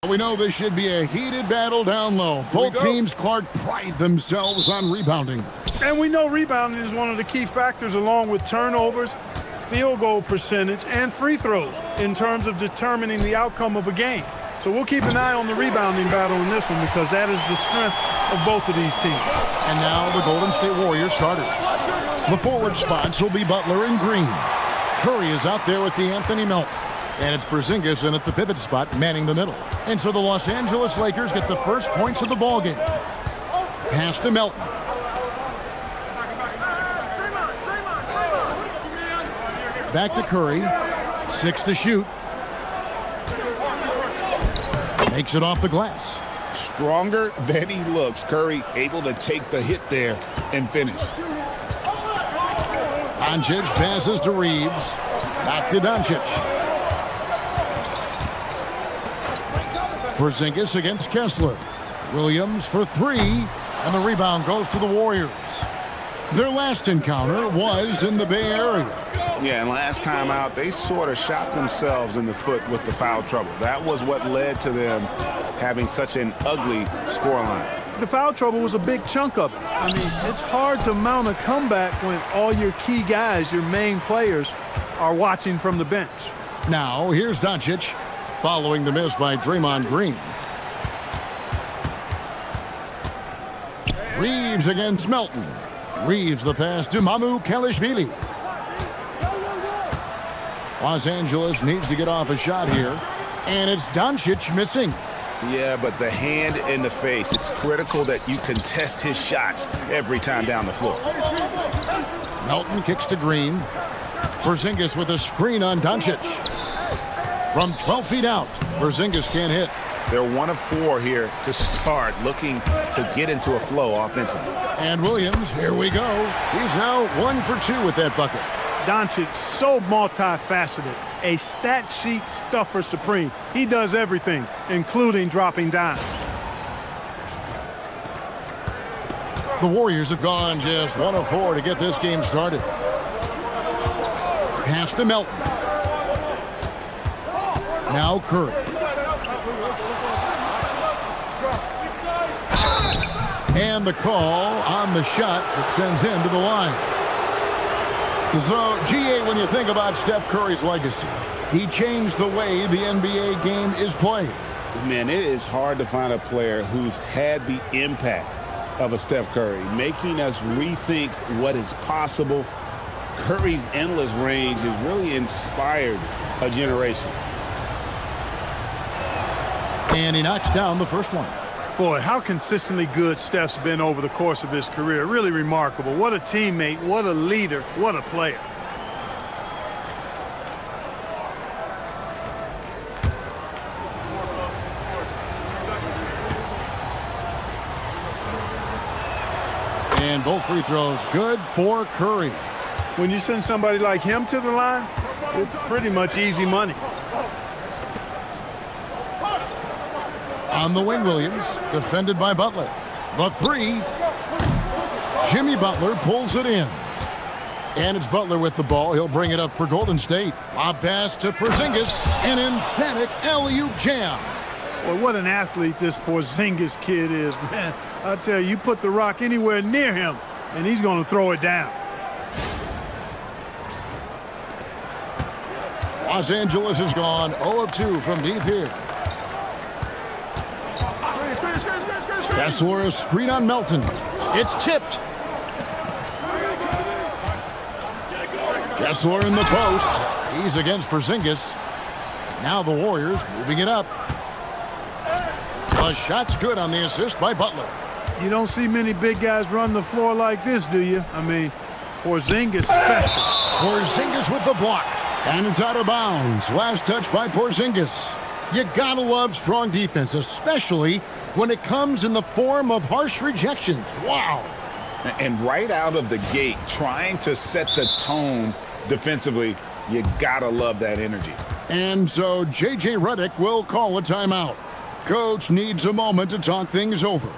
We know this should be a heated battle down low. Both teams, Clark, pride themselves on rebounding. And we know rebounding is one of the key factors along with turnovers, field goal percentage, and free throws in terms of determining the outcome of a game. So we'll keep an eye on the rebounding battle in this one because that is the strength of both of these teams. And now the Golden State Warriors starters. The forward spots will be Butler and Green. Curry is out there with DeAnthony Melton. And it's Porzingis in at the pivot spot, manning the middle. And so the Los Angeles Lakers get the first points of the ballgame. Pass to Melton. Back to Curry. 6 to shoot. Makes it off the glass. Stronger than he looks. Curry able to take the hit there and finish. Doncic passes to Reeves. Back to Doncic. Porzingis against Kessler. Williams for 3, and the rebound goes to the Warriors. Their last encounter was in the Bay Area. Yeah, and last time out, they sort of shot themselves in the foot with the foul trouble. That was what led to them having such an ugly scoreline. The foul trouble was a big chunk of it. I mean, it's hard to mount a comeback when all your key guys, your main players, are watching from the bench. Now, here's Doncic, following the miss by Draymond Green. Reeves against Melton. Reeves the pass to Mamu Kelishvili. Los Angeles needs to get off a shot here, and it's Doncic missing. Yeah, but the hand in the face, it's critical that you contest his shots every time down the floor. Melton kicks to Green. Porzingis with a screen on Doncic. From 12 feet out, Porzingis can't hit. They're 1 of 4 here to start, looking to get into a flow offensively. And Williams, here we go. He's now 1 for 2 with that bucket. Doncic, so multifaceted, a stat sheet stuffer supreme. He does everything, including dropping down. The Warriors have gone just 1 of 4 to get this game started. Pass to Melton. Now Curry. And the call on the shot that sends him to the line. So, GA, when you think about Steph Curry's legacy, he changed the way the NBA game is played. Man, it is hard to find a player who's had the impact of a Steph Curry, making us rethink what is possible. Curry's endless range has really inspired a generation. And he knocks down the first one. Boy, how consistently good Steph's been over the course of his career. Really remarkable. What a teammate, what a leader, what a player. And both free throws good for Curry. When you send somebody like him to the line, it's pretty much easy money. On the wing, Williams, defended by Butler. The 3. Jimmy Butler pulls it in. And it's Butler with the ball. He'll bring it up for Golden State. A pass to Porzingis. An emphatic alley-oop jam. Well, what an athlete this Porzingis kid is, man. I tell you, you put the rock anywhere near him, and he's going to throw it down. Los Angeles has gone 0 of 2 from deep here. Kessler, a screen on Melton. It's tipped. Kessler in the post. He's against Porzingis. Now the Warriors moving it up. The shot's good on the assist by Butler. You don't see many big guys run the floor like this, do you? I mean, Porzingis special. Porzingis with the block. And it's out of bounds. Last touch by Porzingis. You gotta love strong defense, especially when it comes in the form of harsh rejections. Wow. And right out of the gate, trying to set the tone defensively, you gotta love that energy. And so J.J. Redick will call a timeout. Coach needs a moment to talk things over.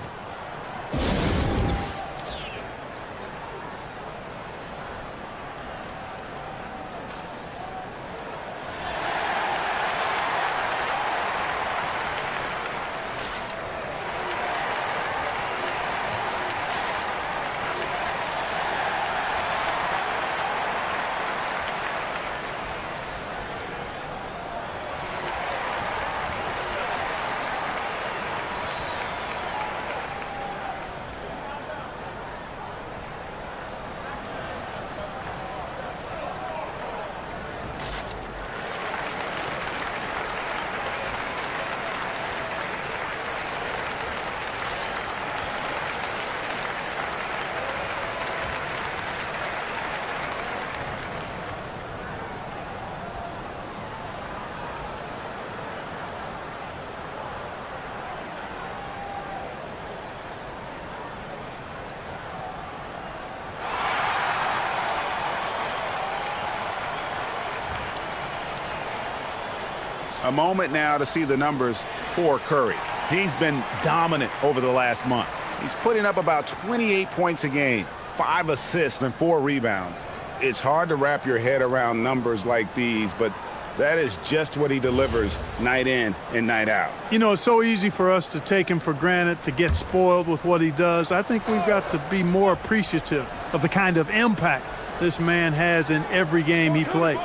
A moment now to see the numbers for Curry. He's been dominant over the last month. He's putting up about 28 points a game, 5 assists and 4 rebounds. It's hard to wrap your head around numbers like these, but that is just what he delivers night in and night out. You know, it's so easy for us to take him for granted, to get spoiled with what he does. I think we've got to be more appreciative of the kind of impact this man has in every game he plays.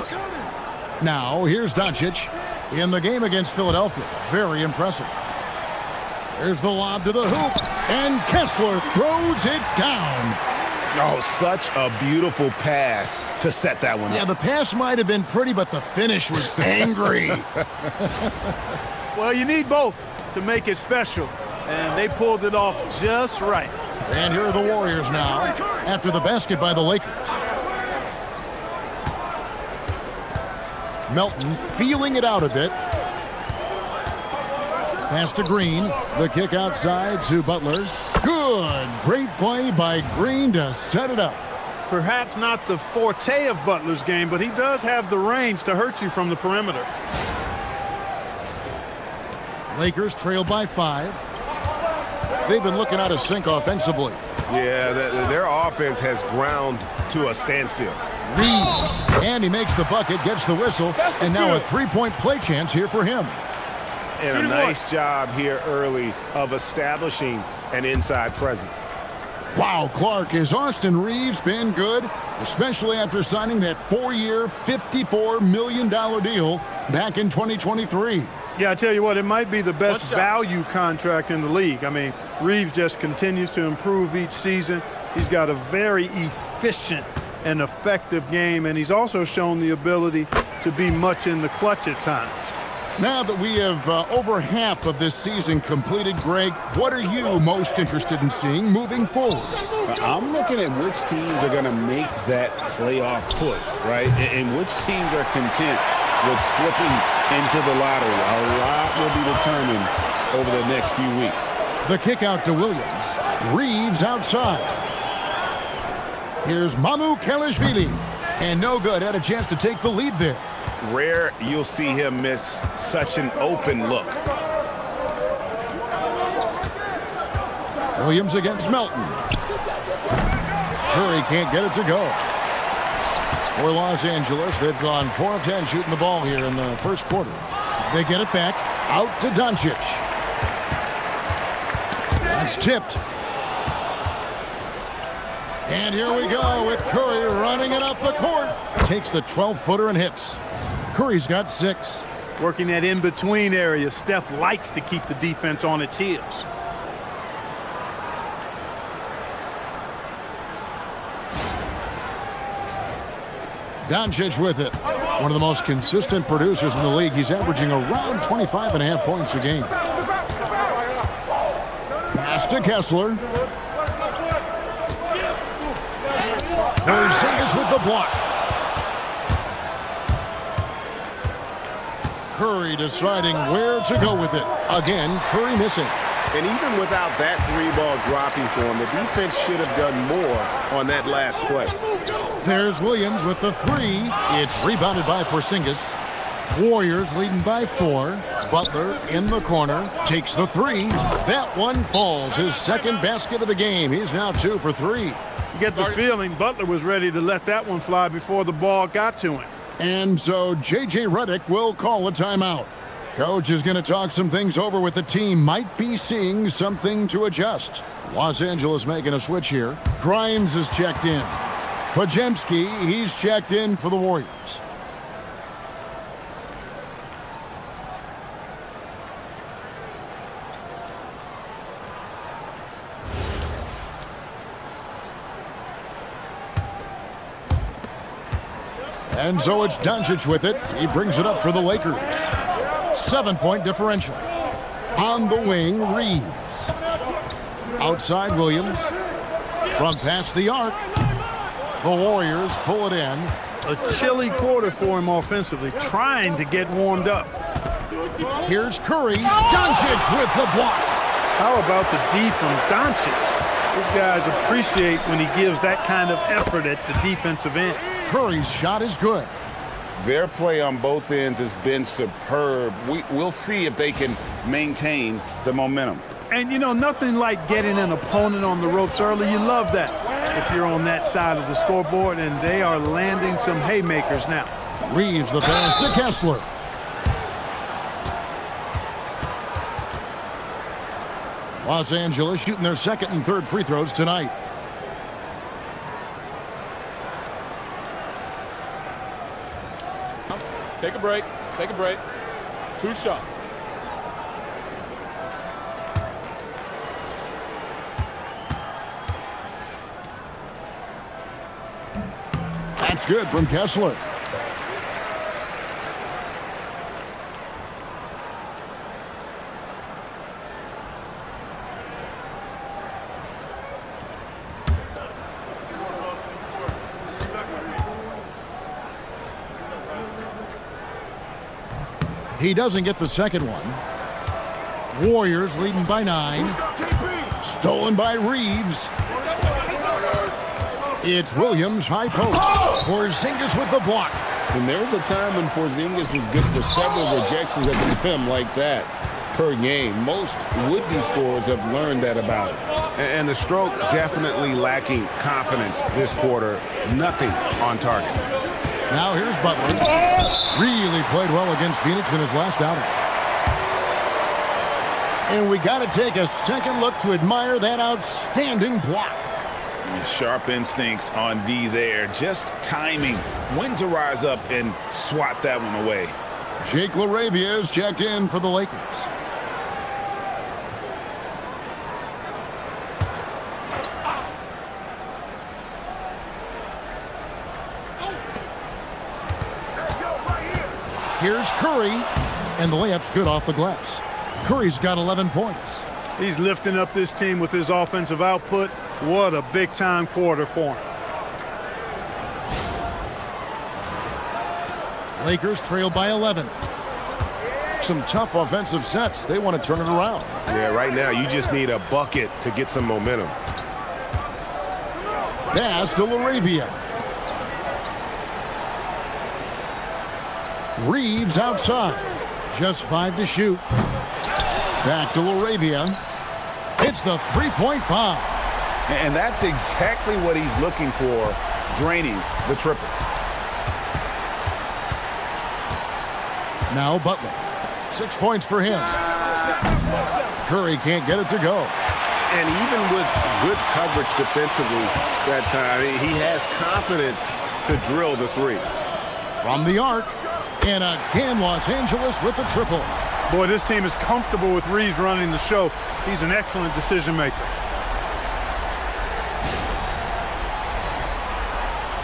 Now, here's Doncic in the game against Philadelphia. Very impressive. There's the lob to the hoop, and Kessler throws it down. Oh, such a beautiful pass to set that one up. Yeah, the pass might have been pretty, but the finish was angry. Well, you need both to make it special, and they pulled it off just right. And here are the Warriors now after the basket by the Lakers. Melton feeling it out a bit. Pass to Green. The kick outside to Butler. Good. Great play by Green to set it up. Perhaps not the forte of Butler's game, but he does have the range to hurt you from the perimeter. Lakers trail by 5. They've been looking out of sync offensively. Yeah, their offense has ground to a standstill. Reeves. And he makes the bucket, gets the whistle, and now a three-point play chance here for him. And a nice job here early of establishing an inside presence. Wow, Clark, has Austin Reeves been good? Especially after signing that 4-year, $54 million deal back in 2023. Yeah, I tell you what, it might be the best value contract in the league. I mean, Reeves just continues to improve each season. He's got a very efficient and effective game, and he's also shown the ability to be much in the clutch at times. Now that we have over half of this season completed, Greg, what are you most interested in seeing moving forward? I'm looking at which teams are going to make that playoff push, right? And which teams are content with slipping into the lottery. A lot will be determined over the next few weeks. The kick out to Williams. Reeves outside. Here's Mamu Kelishvili. And no good. Had a chance to take the lead there. Rare you'll see him miss such an open look. Williams against Melton. Curry can't get it to go. For Los Angeles, they've gone 4 of 10 shooting the ball here in the first quarter. They get it back out to Doncic. That's tipped. And here we go with Curry running it up the court. Takes the 12-footer and hits. Curry's got 6. Working that in-between area, Steph likes to keep the defense on its heels. Doncic with it. One of the most consistent producers in the league. He's averaging around 25.5 points a game. Pass to Kessler. Porzingis with the block. Curry deciding where to go with it. Again, Curry missing. And even without that 3-ball dropping for him, the defense should have done more on that last play. There's Williams with the 3. It's rebounded by Porzingis. Warriors leading by 4. Butler in the corner. Takes the 3. That one falls. His second basket of the game. He's now 2 for 3. You get the feeling Butler was ready to let that one fly before the ball got to him. And so J.J. Redick will call a timeout. Coach is going to talk some things over with the team. Might be seeing something to adjust. Los Angeles making a switch here. Grimes is checked in. Podziemski, he's checked in for the Warriors. And so it's Doncic with it. He brings it up for the Lakers. 7-point differential. On the wing, Reeves. Outside Williams. From past the arc. The Warriors pull it in. A chilly quarter for him offensively, trying to get warmed up. Here's Curry. Doncic with the block. How about the D from Doncic? These guys appreciate when he gives that kind of effort at the defensive end. Curry's shot is good. Their play on both ends has been superb. We'll see if they can maintain the momentum. And, you know, nothing like getting an opponent on the ropes early. You love that if you're on that side of the scoreboard, and they are landing some haymakers now. Reeves the pass to Kessler. Los Angeles shooting their second and third free throws tonight. Take a break. Take a break. 2 shots. That's good from Kessler. He doesn't get the second one. Warriors leading by 9. Stolen by Reeves. It's Williams, high post. Porzingis with the block. And there was a time when Porzingis was good for several rejections at the rim like that per game. Most would-be scorers have learned that about him. And the stroke definitely lacking confidence this quarter. Nothing on target. Now here's Butler. Really played well against Phoenix in his last outing. And we got to take a second look to admire that outstanding block. Sharp instincts on D there. Just timing when to rise up and swat that one away. Jake LaRavia is checked in for the Lakers. Here's Curry, and the layup's good off the glass. Curry's got 11 points. He's lifting up this team with his offensive output. What a big-time quarter for him. Lakers trail by 11. Some tough offensive sets. They want to turn it around. Yeah, right now you just need a bucket to get some momentum. Pass to LaRavia. Reeves outside. Just 5 to shoot. Back to LaRavia. It's the three-point bomb. And that's exactly what he's looking for, draining the triple. Now Butler. 6 points for him. Curry can't get it to go. And even with good coverage defensively that time, he has confidence to drill the three. From the arc. And again, Los Angeles with the triple. Boy, this team is comfortable with Reeves running the show. He's an excellent decision maker.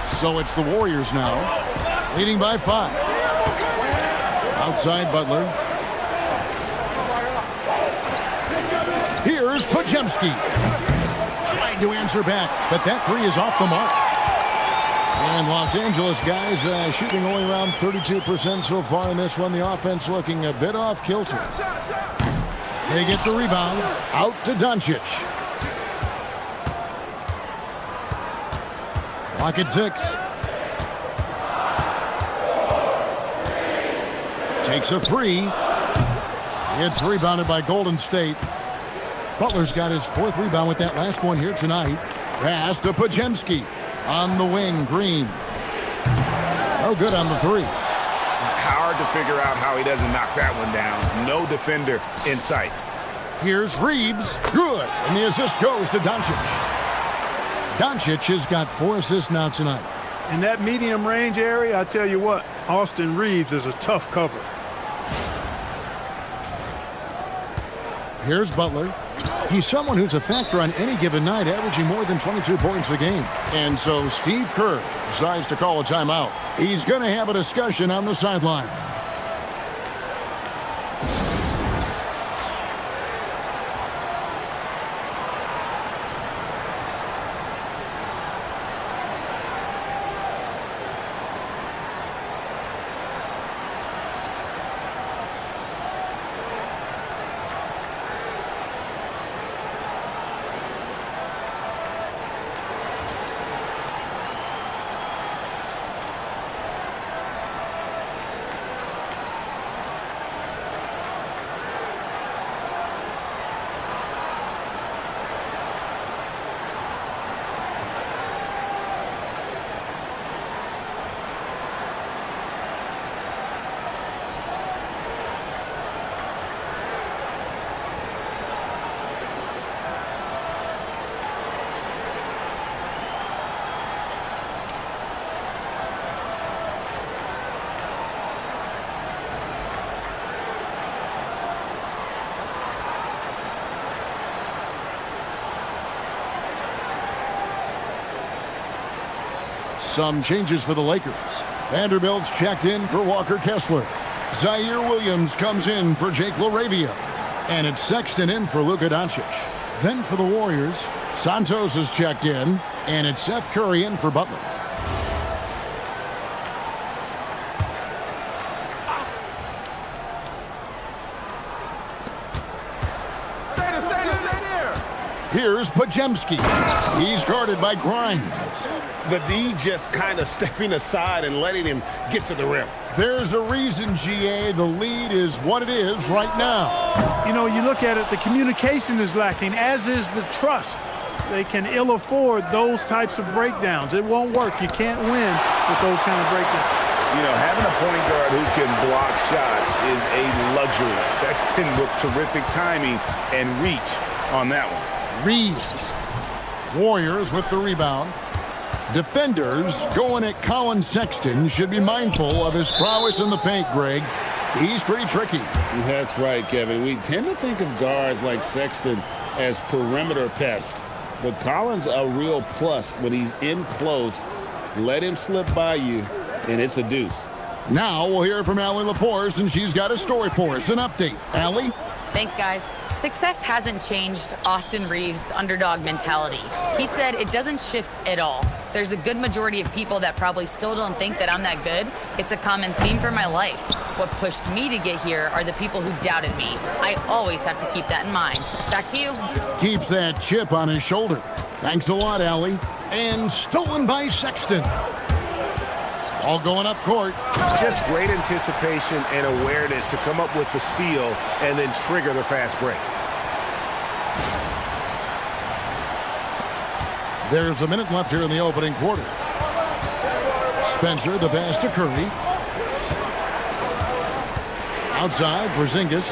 So it's the Warriors now, leading by 5. Outside Butler. Here's Podziemski. Trying to answer back, but that three is off the mark. And Los Angeles guys shooting only around 32% so far in this one. The offense looking a bit off kilter. They get the rebound. Out to Doncic. Clock at 6. Takes a 3. It's rebounded by Golden State. Butler's got his 4th rebound with that last one here tonight. Pass to Podziemski. On the wing, Green. No good on the 3. Hard to figure out how he doesn't knock that one down. No defender in sight. Here's Reeves. Good. And the assist goes to Doncic. Doncic has got 4 assists now tonight. In that medium range area, I tell you what, Austin Reeves is a tough cover. Here's Butler. He's someone who's a factor on any given night, averaging more than 22 points a game. And so Steve Kerr decides to call a timeout. He's going to have a discussion on the sideline. Some changes for the Lakers. Vanderbilt's checked in for Walker Kessler. Zaire Williams comes in for Jake LaRavia. And it's Sexton in for Luka Doncic. Then for the Warriors, Santos is checked in, and it's Seth Curry in for Butler. Here's Pajemski. He's guarded by Grimes. The D just kind of stepping aside and letting him get to the rim. There's a reason, GA, the lead is what it is right now. You know, you look at it, the communication is lacking, as is the trust. They can ill afford those types of breakdowns. It won't work. You can't win with those kind of breakdowns. You know, having a point guard who can block shots is a luxury. Sexton with terrific timing and reach on that one. Reeves. Warriors with the rebound. Defenders going at Colin Sexton should be mindful of his prowess in the paint, Greg. He's pretty tricky. That's right, Kevin. We tend to think of guards like Sexton as perimeter pests, but Collins a real plus when he's in close. Let him slip by you, and it's a deuce. Now we'll hear from Allie LaForce, and she's got a story for us. An update. Allie? Thanks, guys. Success hasn't changed Austin Reeves' underdog mentality. He said it doesn't shift at all. There's a good majority of people that probably still don't think that I'm that good. It's a common theme for my life. What pushed me to get here are the people who doubted me. I always have to keep that in mind. Back to you. Keeps that chip on his shoulder. Thanks a lot, Allie. And stolen by Sexton. All going up court. Just great anticipation and awareness to come up with the steal and then trigger the fast break. There's a minute left here in the opening quarter. Spencer, the pass to Curry. Outside, Porzingis.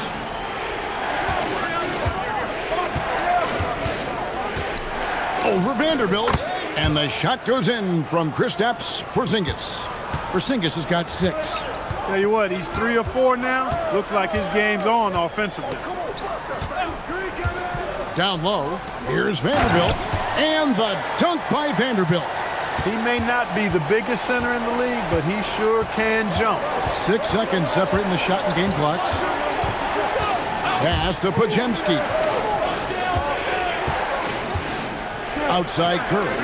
Over Vanderbilt. And the shot goes in from Kristaps Porzingis. Porzingis has got 6. Tell you what, he's 3 or 4 now. Looks like his game's on offensively. Down low, here's Vanderbilt. And the dunk by Vanderbilt. He may not be the biggest center in the league, but he sure can jump. 6 seconds separating the shot and game clocks. Pass to Pajemski. Outside Curry.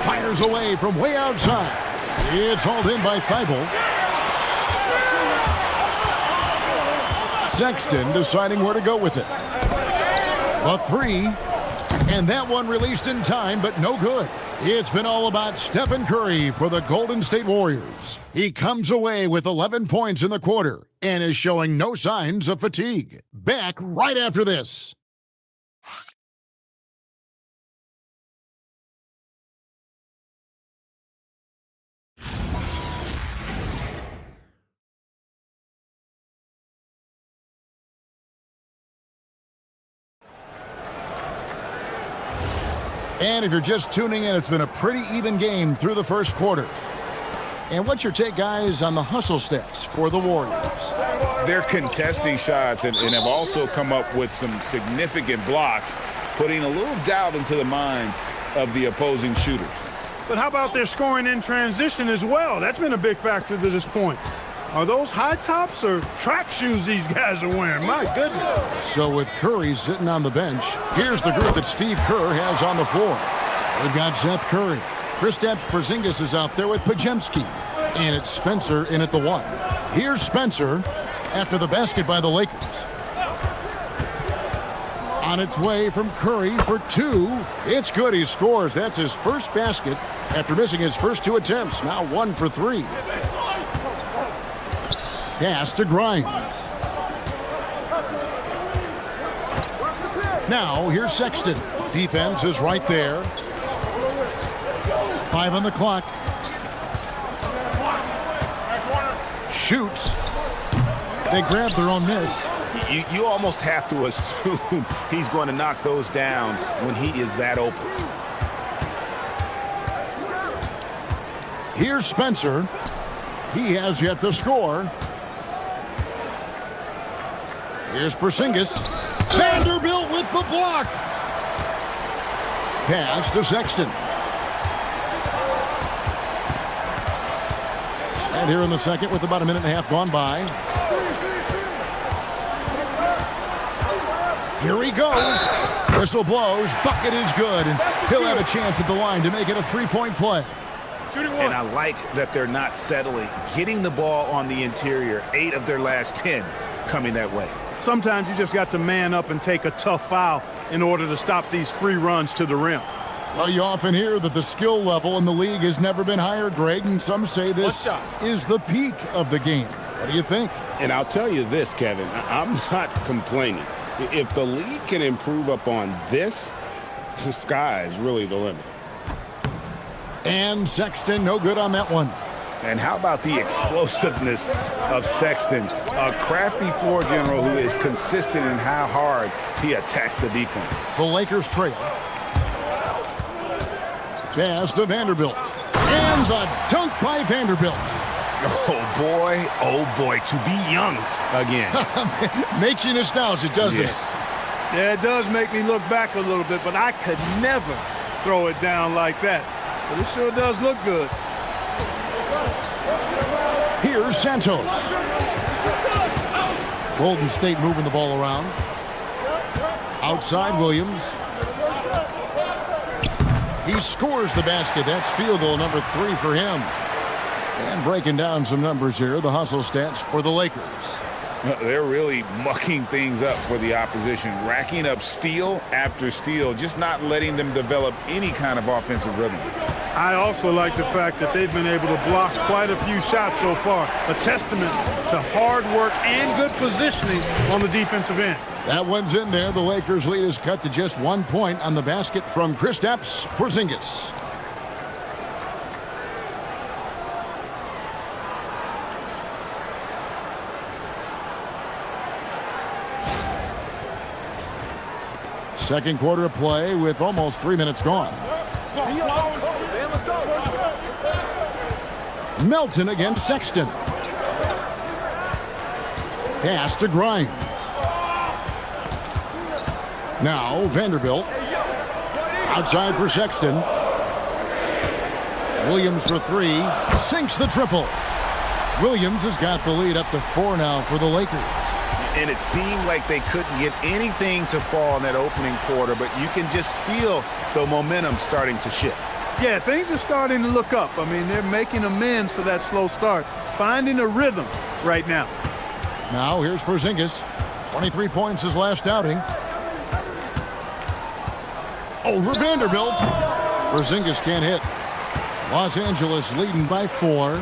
Fires away from way outside. It's hauled in by Thibault. Sexton deciding where to go with it. A 3. And that one released in time, but no good. It's been all about Stephen Curry for the Golden State Warriors. He comes away with 11 points in the quarter and is showing no signs of fatigue. Back right after this. And if you're just tuning in, it's been a pretty even game through the first quarter. And what's your take, guys, on the hustle stats for the Warriors? They're contesting shots and have also come up with some significant blocks, putting a little doubt into the minds of the opposing shooters. But how about their scoring in transition as well? That's been a big factor to this point. Are those high tops or track shoes these guys are wearing? My goodness. So with Curry sitting on the bench, here's the group that Steve Kerr has on the floor. They've got Seth Curry. Kristaps Porzingis is out there with Pajemski. And it's Spencer in at the 1. Here's Spencer after the basket by the Lakers. On its way from Curry for 2. It's good. He scores. That's his first basket after missing his first 2 attempts. Now 1 for 3. Pass to Grimes. Now here's Sexton. Defense is right there. 5 on the clock. Shoots. They grab their own miss. You almost have to assume he's going to knock those down when he is that open. Here's Spencer. He has yet to score. Here's Porzingis. Vanderbilt with the block. Pass to Sexton. And here in the second with about a minute and a half gone by. Here he goes. Whistle blows. Bucket is good. And he'll have a chance at the line to make it a three-point play. And I like that they're not settling. Getting the ball on the interior, 8 of their last 10 coming that way. Sometimes you just got to man up and take a tough foul in order to stop these free runs to the rim. Well, you often hear that the skill level in the league has never been higher, Greg, and some say this is the peak of the game. What do you think? And I'll tell you this, Kevin, I'm not complaining. If the league can improve upon this, the sky is really the limit. And Sexton, no good on that one. And how about the explosiveness of Sexton, a crafty floor general who is consistent in how hard he attacks the defense. The Lakers trail. Pass to Vanderbilt. And the dunk by Vanderbilt. Oh boy, to be young again. Makes you nostalgic, doesn't it? Yeah, it does make me look back a little bit, but I could never throw it down like that. But it sure does look good. Here's Santos. Golden State moving the ball around. Outside Williams. He scores the basket. That's field goal number 3 for him. And breaking down some numbers here, the hustle stats for the Lakers. They're really mucking things up for the opposition, racking up steal after steal, just not letting them develop any kind of offensive rhythm. I also like the fact that they've been able to block quite a few shots so far, a testament to hard work and good positioning on the defensive end. That one's in there. The Lakers' lead is cut to just 1 point on the basket from Kristaps Porzingis. Second quarter of play with almost 3 minutes gone. Melton against Sexton. Pass to Grimes. Now Vanderbilt. Outside for Sexton. Williams for 3. Sinks the triple. Williams has got the lead up to 4 now for the Lakers. And it seemed like they couldn't get anything to fall in that opening quarter, but you can just feel the momentum starting to shift. Yeah, things are starting to look up. I mean, they're making amends for that slow start, finding a rhythm right now. Now here's Porzingis. 23 points his last outing. Over Vanderbilt. Porzingis can't hit. Los Angeles leading by 4.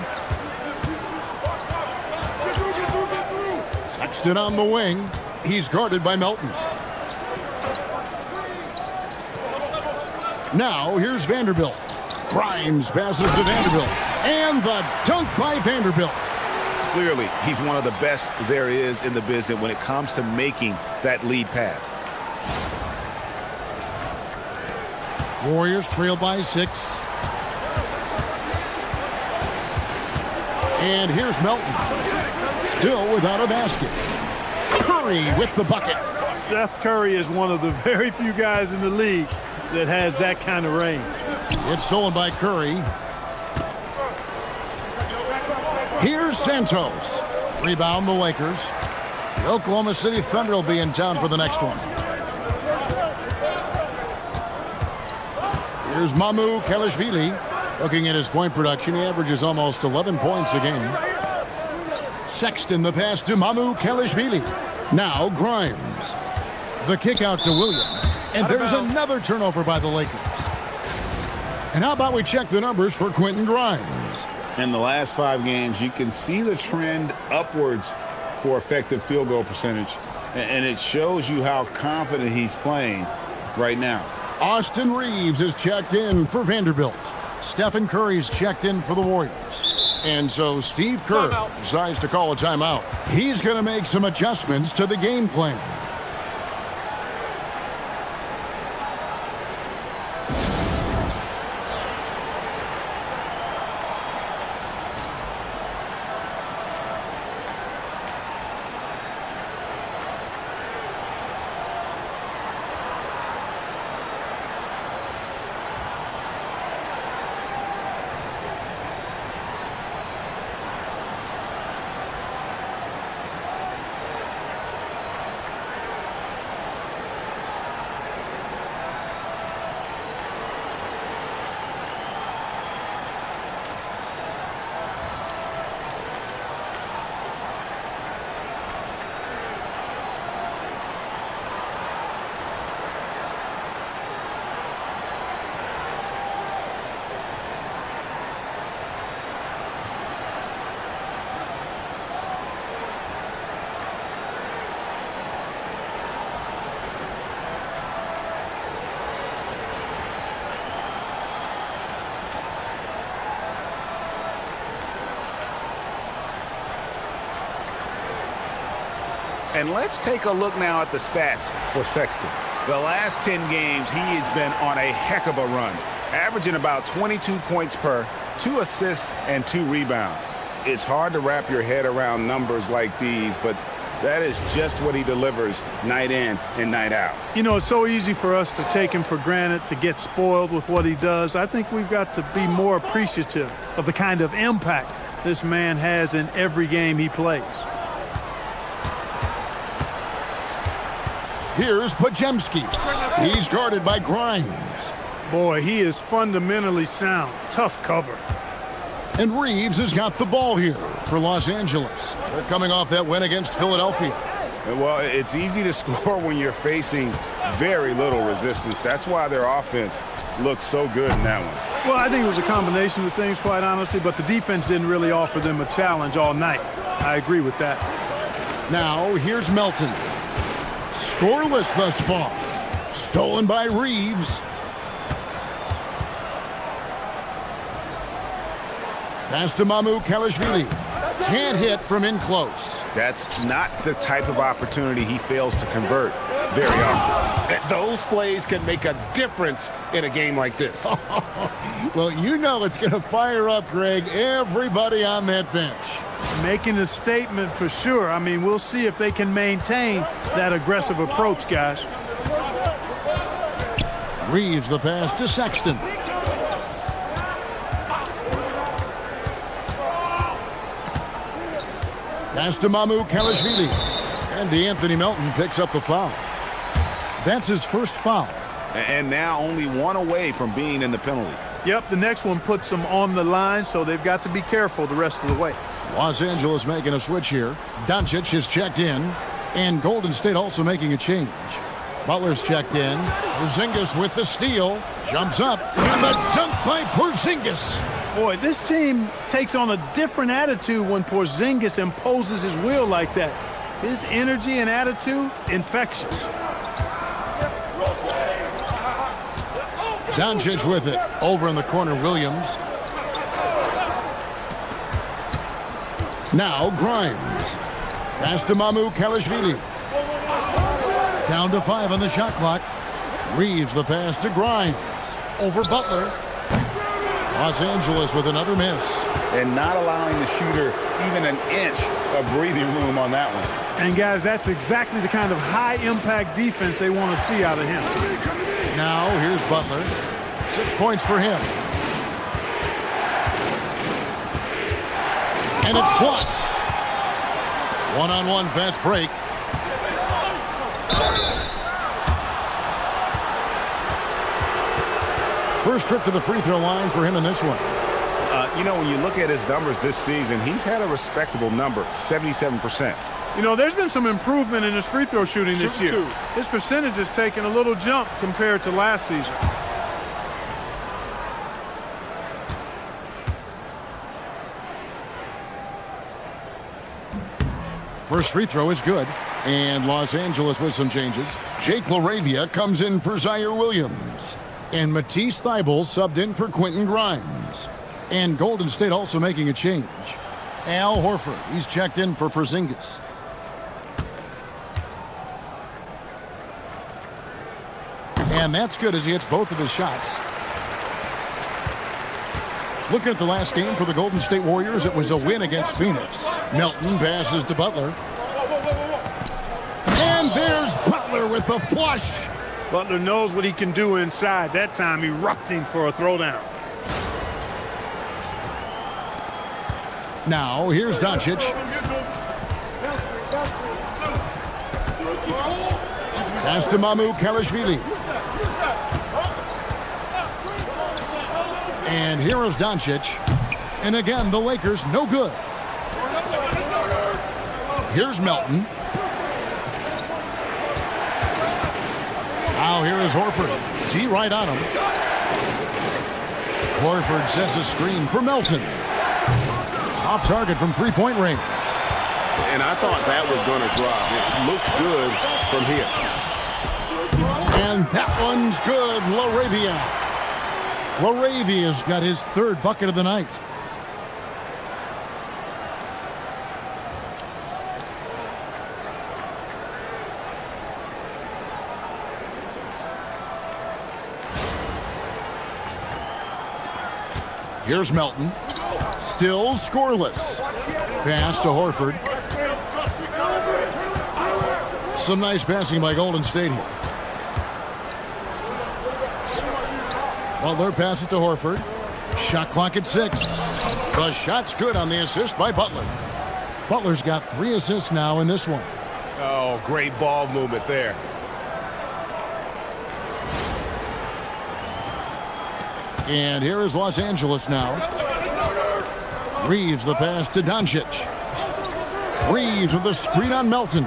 Sexton on the wing. He's guarded by Melton. Now here's Vanderbilt. Grimes passes to Vanderbilt. And the dunk by Vanderbilt. Clearly, he's one of the best there is in the business when it comes to making that lead pass. Warriors trail by 6. And here's Melton. Still without a basket. Curry with the bucket. Seth Curry is one of the very few guys in the league that has that kind of range. It's stolen by Curry. Here's Santos. Rebound the Lakers. The Oklahoma City Thunder will be in town for the next one. Here's Mamu Kelishvili. Looking at his point production, he averages almost 11 points a game. Sexton the pass to Mamu Kelishvili. Now Grimes. The kick out to Williams. And there's another turnover by the Lakers. And how about we check the numbers for Quentin Grimes? In the last 5 games, you can see the trend upwards for effective field goal percentage. And it shows you how confident he's playing right now. Austin Reeves is checked in for Vanderbilt. Stephen Curry's checked in for the Warriors. And so Steve Kerr decides to call a timeout. He's going to make some adjustments to the game plan. And let's take a look now at the stats for Sexton. The last 10 games, he has been on a heck of a run, averaging about 22 points per, 2 assists, and 2 rebounds. It's hard to wrap your head around numbers like these, but that is just what he delivers night in and night out. You know, it's so easy for us to take him for granted, to get spoiled with what he does. I think we've got to be more appreciative of the kind of impact this man has in every game he plays. Here's Pajemski. He's guarded by Grimes. Boy, he is fundamentally sound. Tough cover. And Reeves has got the ball here for Los Angeles. They're coming off that win against Philadelphia. Well, it's easy to score when you're facing very little resistance. That's why their offense looks so good in that one. Well, I think it was a combination of things, quite honestly, but the defense didn't really offer them a challenge all night. I agree with that. Now, here's Melton. Scoreless thus far. Stolen by Reeves. Pass to Mamu Kalashvili. Can't hit from in close. That's not the type of opportunity he fails to convert very often. Those plays can make a difference in a game like this. Well, you know it's going to fire up, Greg, everybody on that bench. Making a statement for sure. I mean, we'll see if they can maintain that aggressive approach, guys. Reeves the pass to Sexton. Pass to Mamu Kalashvili. And Anthony Melton picks up the foul. That's his first foul. And now only one away from being in the penalty. Yep, the next one puts them on the line, so they've got to be careful the rest of the way. Los Angeles making a switch here. Doncic is checked in. And Golden State also making a change. Butler's checked in. Porzingis with the steal. Jumps up. And the dunk by Porzingis. Boy, this team takes on a different attitude when Porzingis imposes his will like that. His energy and attitude, infectious. Doncic with it. Over in the corner, Williams. Now Grimes. Pass to Mamu Kalashvili. Down to 5 on the shot clock. Reeves the pass to Grimes. Over Butler. Los Angeles with another miss. And not allowing the shooter even an inch of breathing room on that one. And guys, that's exactly the kind of high-impact defense they want to see out of him. Now here's Butler. 6 points for him. And it's blocked. One-on-one fast break. First trip to the free throw line for him in this one. You know, when you look at his numbers this season, he's had a respectable number, 77%. You know, there's been some improvement in his free throw shooting this year. His percentage has taken a little jump compared to last season. First free throw is good. And Los Angeles with some changes. Jake LaRavia comes in for Zaire Williams. And Matisse Thybulle subbed in for Quentin Grimes. And Golden State also making a change. Al Horford, he's checked in for Porzingis. And that's good as he hits both of his shots. Looking at the last game for the Golden State Warriors, it was a win against Phoenix. Melton passes to Butler. And there's Butler with the flush. Butler knows what he can do inside. That time erupting for a throwdown. Now here's Doncic. Pass to Mamu Kalashvili. And here is Doncic. And again, the Lakers no good. Here's Melton. Now here is Horford. G right on him. Horford sets a screen for Melton. Off target from three-point range. And I thought that was going to drop. It looked good from here. And that one's good. LaRavia's got his third bucket of the night. Here's Melton. Still scoreless. Pass to Horford. Some nice passing by Golden State here. Butler passes to Horford. Shot clock at 6. The shot's good on the assist by Butler. Butler's got 3 assists now in this one. Oh, great ball movement there. And here is Los Angeles now. Reeves the pass to Doncic. Reeves with the screen on Melton.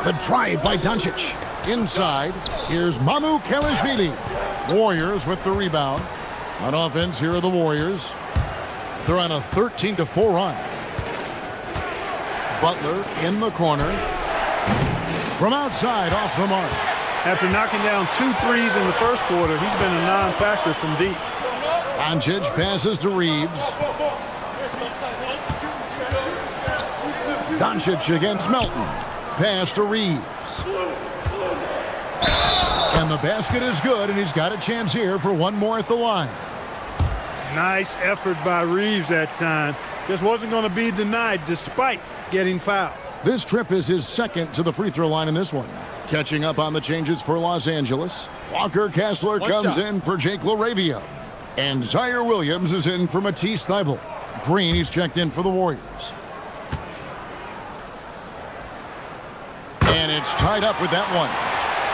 The drive by Doncic. Inside, here's Mamu Kelishvili. Warriors with the rebound. On offense, here are the Warriors. They're on a 13-4 run. Butler in the corner. From outside, off the mark. After knocking down 2 threes in the first quarter, he's been a non-factor from deep. Doncic passes to Reeves. Doncic against Melton. Pass to Reeves. And the basket is good, and he's got a chance here for one more at the line. Nice effort by Reeves that time. Just wasn't going to be denied despite getting fouled. This trip is his second to the free throw line in this one. Catching up on the changes for Los Angeles. Walker Kessler comes in for Jake LaRavia. And Zaire Williams is in for Matisse Thybulle. Green, he's checked in for the Warriors. And it's tied up with that one.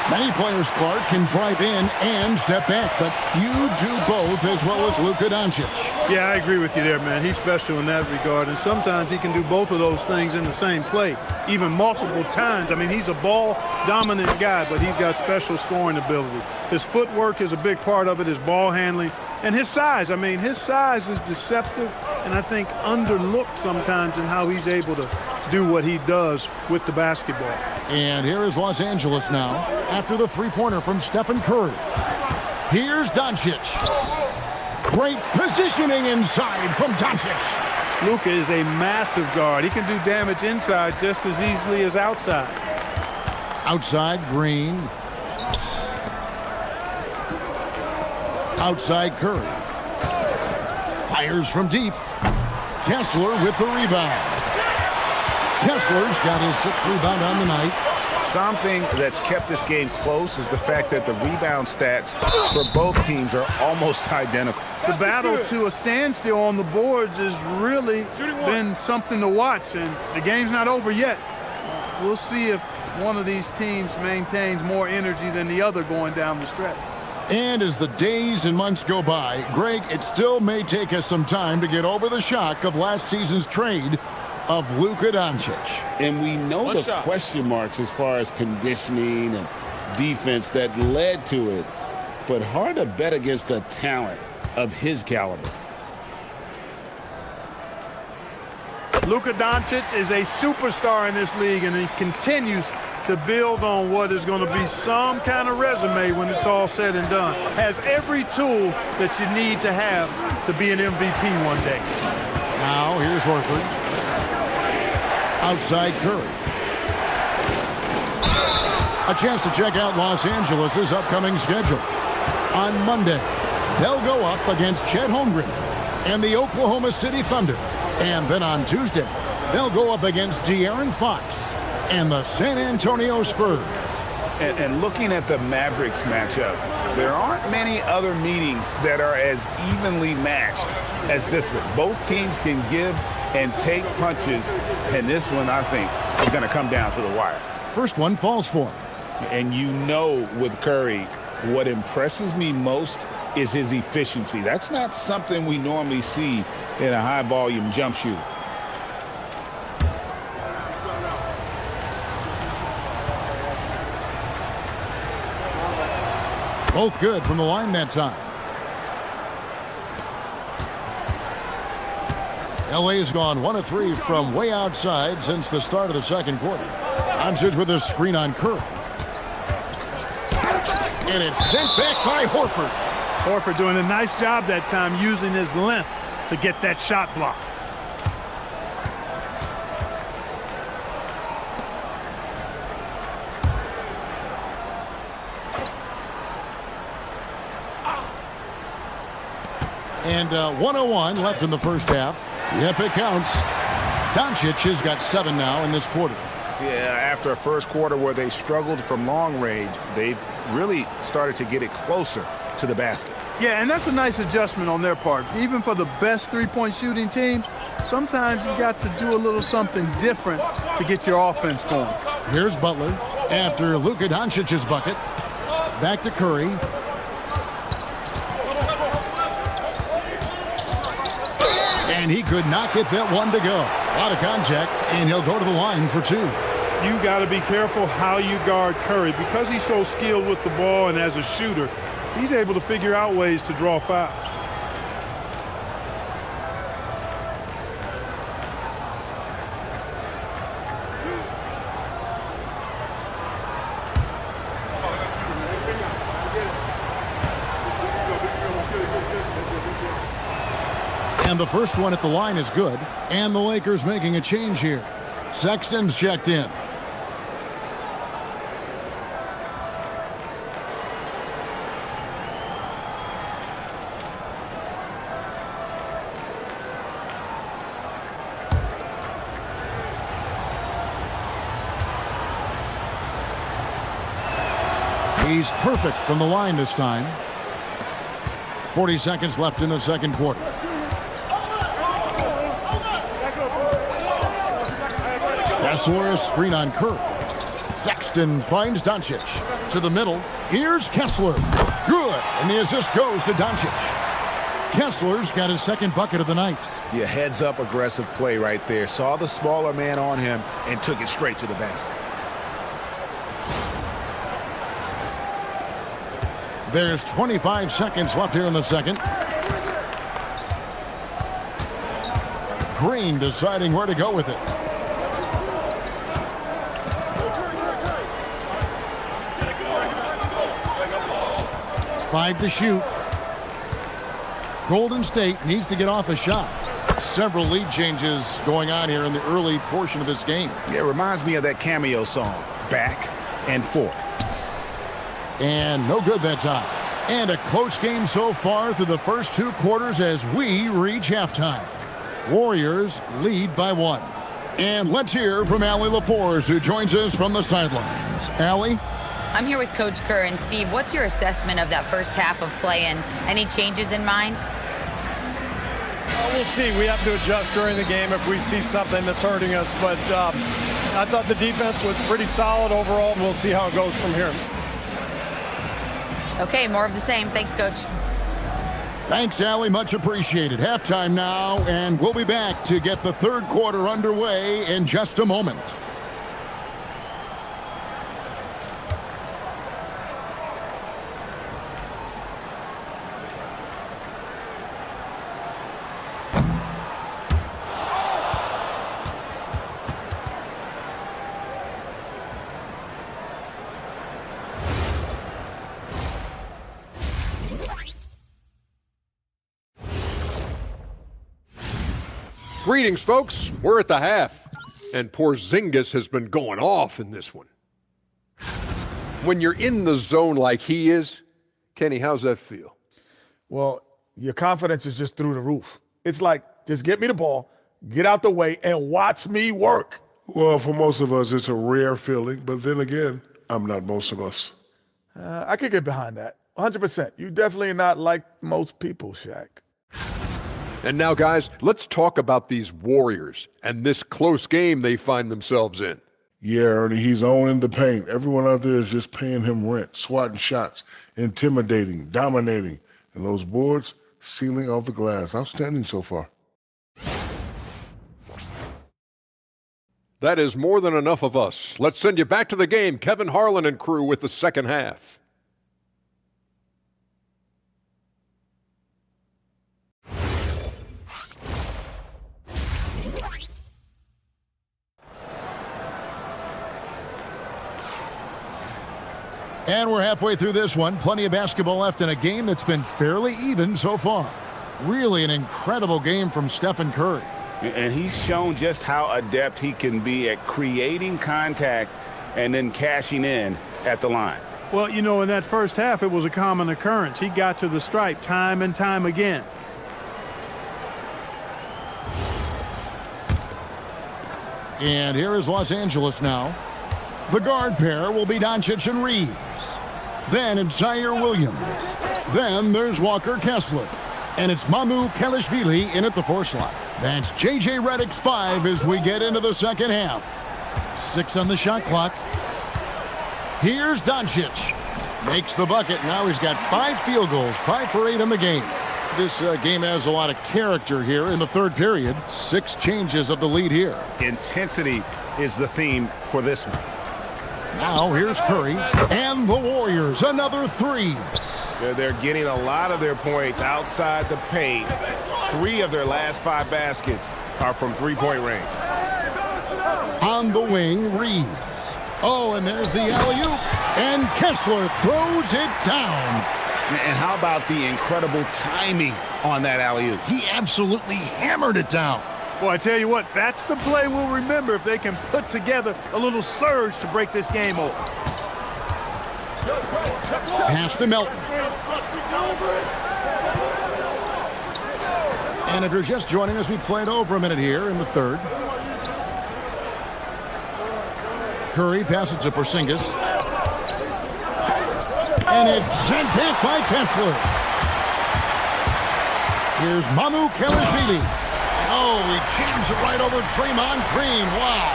Many players, Clark, can drive in and step back, but few do both as well as Luka Doncic. Yeah, I agree with you there, man. He's special in that regard, and sometimes he can do both of those things in the same play, even multiple times. I mean, he's a ball-dominant guy, but he's got special scoring ability. His footwork is a big part of it, his ball handling, and his size. I mean, his size is deceptive, and I think underlooked sometimes in how he's able to do what he does with the basketball. And here is Los Angeles now after the three-pointer from Stephen Curry. Here's Doncic. Great positioning inside from Doncic. Luka is a massive guard. He can do damage inside just as easily as outside. Outside, Green. Outside, Curry. Fires from deep. Kessler with the rebound. Kessler's got his 6th rebound on the night. Something that's kept this game close is the fact that the rebound stats for both teams are almost identical. The battle to a standstill on the boards has really been something to watch, and the game's not over yet. We'll see if one of these teams maintains more energy than the other going down the stretch. And as the days and months go by, Greg, it still may take us some time to get over the shock of last season's trade of Luka Doncic. And we know the question marks as far as conditioning and defense that led to it, but hard to bet against a talent of his caliber. Luka Doncic is a superstar in this league, and he continues to build on what is going to be some kind of resume when it's all said and done. Has every tool that you need to have to be an MVP one day. Now here's Horford. Outside Curry. A chance to check out Los Angeles' upcoming schedule. On Monday, they'll go up against Chet Holmgren and the Oklahoma City Thunder. And then on Tuesday, they'll go up against De'Aaron Fox and the San Antonio Spurs. And looking at the Mavericks matchup, there aren't many other meetings that are as evenly matched as this one. Both teams can give and take punches, and this one, I think, is going to come down to the wire. First one falls for him. And you know with Curry, what impresses me most is his efficiency. That's not something we normally see in a high-volume jump shooter. Both good from the line that time. LA's gone 1 of 3 from way outside since the start of the second quarter. Doncic with a screen on Curry. And it's sent back by Horford. Horford doing a nice job that time using his length to get that shot block. And 1:01 left in the first half. Yep, it counts. Doncic has got 7 now in this quarter. Yeah, after a first quarter where they struggled from long range, they've really started to get it closer to the basket. Yeah, and that's a nice adjustment on their part. Even for the best three-point shooting teams, sometimes you got to do a little something different to get your offense going. Here's Butler after Luka Doncic's bucket. Back to Curry. And he could not get that one to go. A lot of contact, and he'll go to the line for 2. You got to be careful how you guard Curry. Because he's so skilled with the ball and as a shooter, he's able to figure out ways to draw fouls. And the first one at the line is good. And the Lakers making a change here. Sexton's checked in. He's perfect from the line this time. 40 seconds left in the second quarter. Kessler, screen on Curry. Sexton finds Doncic. To the middle. Here's Kessler. Good. And the assist goes to Doncic. Kessler's got his second bucket of the night. Yeah, heads-up aggressive play right there. Saw the smaller man on him and took it straight to the basket. There's 25 seconds left here in the second. Green deciding where to go with it. 5 to shoot. Golden State needs to get off a shot. Several lead changes going on here in the early portion of this game. Yeah, it reminds me of that Cameo song, Back and Forth. And no good that time. And a close game so far through the first 2 quarters as we reach halftime. Warriors lead by 1. And let's hear from Allie LaForce, who joins us from the sidelines. Allie? I'm here with Coach Kerr. And Steve, what's your assessment of that first half of play and any changes in mind? We'll see. We have to adjust during the game if we see something that's hurting us. But I thought the defense was pretty solid overall, and we'll see how it goes from here. Okay, more of the same. Thanks, Coach. Thanks, Allie. Much appreciated. Halftime now, and we'll be back to get the third quarter underway in just a moment. Greetings, folks. We're at the half, and Porzingis has been going off in this one. When you're in the zone like he is, Kenny, how's that feel? Well, your confidence is just through the roof. It's like, just get me the ball, get out the way, and watch me work. Well, for most of us, it's a rare feeling, but then again, I'm not most of us. I could get behind that, 100%. You definitely are not like most people, Shaq. And now, guys, let's talk about these Warriors and this close game they find themselves in. Yeah, Ernie, he's owning the paint. Everyone out there is just paying him rent, swatting shots, intimidating, dominating. And those boards, sealing off the glass. Outstanding so far. That is more than enough of us. Let's send you back to the game. Kevin Harlan and crew with the second half. And we're halfway through this one. Plenty of basketball left in a game that's been fairly even so far. Really an incredible game from Stephen Curry. And he's shown just how adept he can be at creating contact and then cashing in at the line. Well, you know, in that first half, it was a common occurrence. He got to the stripe time and time again. And here is Los Angeles now. The guard pair will be Doncic and Reeves. Then it's Zaire Williams. Then there's Walker Kessler. And it's Mamu Kelishvili in at the 4 slot. That's J.J. Redick's 5 as we get into the second half. 6 on the shot clock. Here's Doncic. Makes the bucket. Now he's got 5 field goals, 5 for 8 in the game. This game has a lot of character here in the third period. 6 changes of the lead here. Intensity is the theme for this one. Now here's Curry. And the Warriors, another 3. They're getting a lot of their points outside the paint. 3 of their last 5 baskets are from three-point range. On the wing, Reeves. Oh, and there's the alley-oop. And Kessler throws it down. And how about the incredible timing on that alley-oop? He absolutely hammered it down. Well, I tell you what, that's the play we'll remember if they can put together a little surge to break this game open. Pass to Melton. And if you're just joining us, we played over a minute here in the third. Curry passes to Porzingis. And it's sent back by Kessler. Here's Mamu Kelishvili. Oh, he jams it right over Draymond Green. Wow.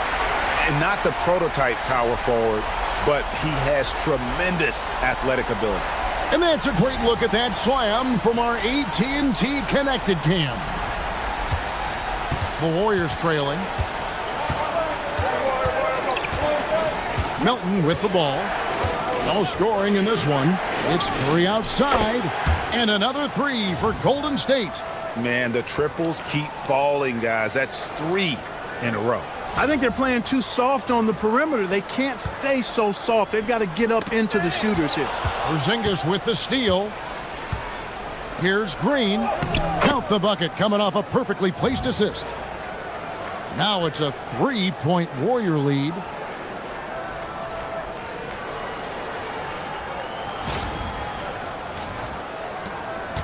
And not the prototype power forward, but he has tremendous athletic ability. And that's a great look at that slam from our AT&T Connected Cam. The Warriors trailing. Melton with the ball. No scoring in this one. It's Curry outside. And another 3 for Golden State. Man, the triples keep falling, guys. That's 3 in a row. I think they're playing too soft on the perimeter. They can't stay so soft. They've got to get up into the shooters here. Porzingis with the steal. Here's Green. Count the bucket coming off a perfectly placed assist. Now it's a 3-point Warrior lead.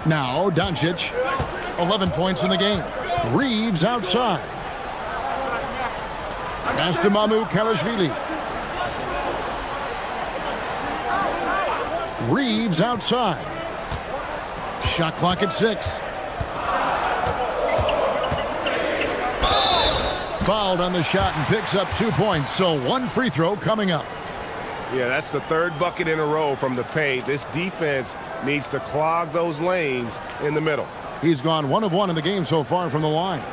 Now Doncic, 11 points in the game. Reeves outside. Pass to Mamu Kelishvili. Reeves outside. Shot clock at 6. Fouled on the shot and picks up 2 points. So 1 free throw coming up. Yeah, that's the 3rd bucket in a row from the paint. This defense needs to clog those lanes in the middle. He's gone 1 of 1 in the game so far from the line.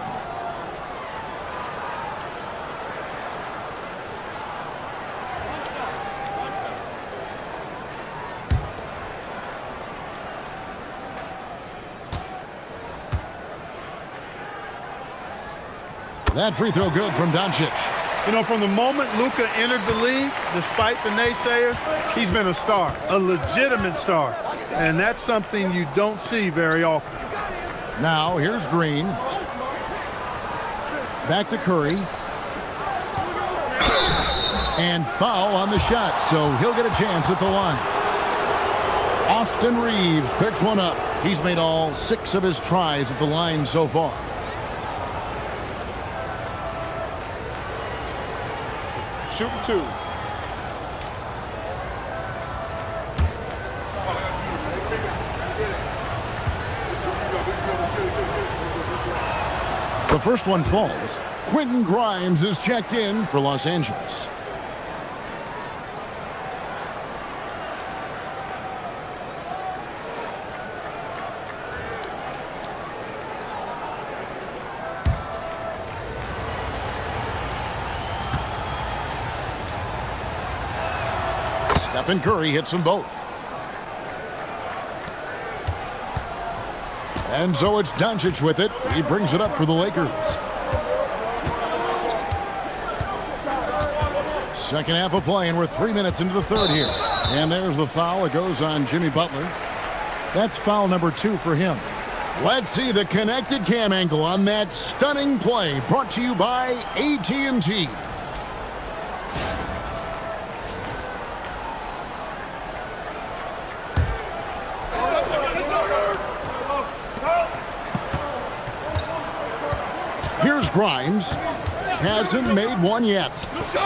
That free throw good from Doncic. You know, from the moment Luka entered the league, despite the naysayers, he's been a star, a legitimate star. And that's something you don't see very often. Now, here's Green. Back to Curry. And foul on the shot, so he'll get a chance at the line. Austin Reeves picks one up. He's made all 6 of his tries at the line so far. Shooting 2. The first one falls. Quentin Grimes is checked in for Los Angeles. Stephen Curry hits them both. And so it's Doncic with it. He brings it up for the Lakers. Second half of play, and we're 3 minutes into the third here. And there's the foul. It goes on Jimmy Butler. That's foul number 2 for him. Let's see the connected cam angle on that stunning play, brought to you by AT&T. Here's Grimes. Hasn't made one yet.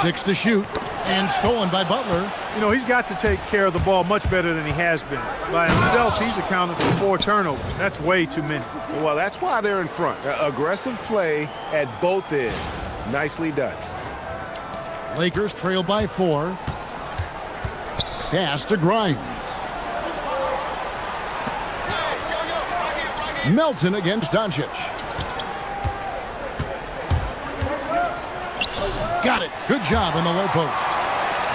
6 to shoot, and stolen by Butler. You know, he's got to take care of the ball much better than he has been. By himself, he's accounted for 4 turnovers. That's way too many. Well, that's why they're in front. Aggressive play at both ends. Nicely done. Lakers trail by 4. Pass to Grimes. Melton against Doncic. Got it. Good job in the low post.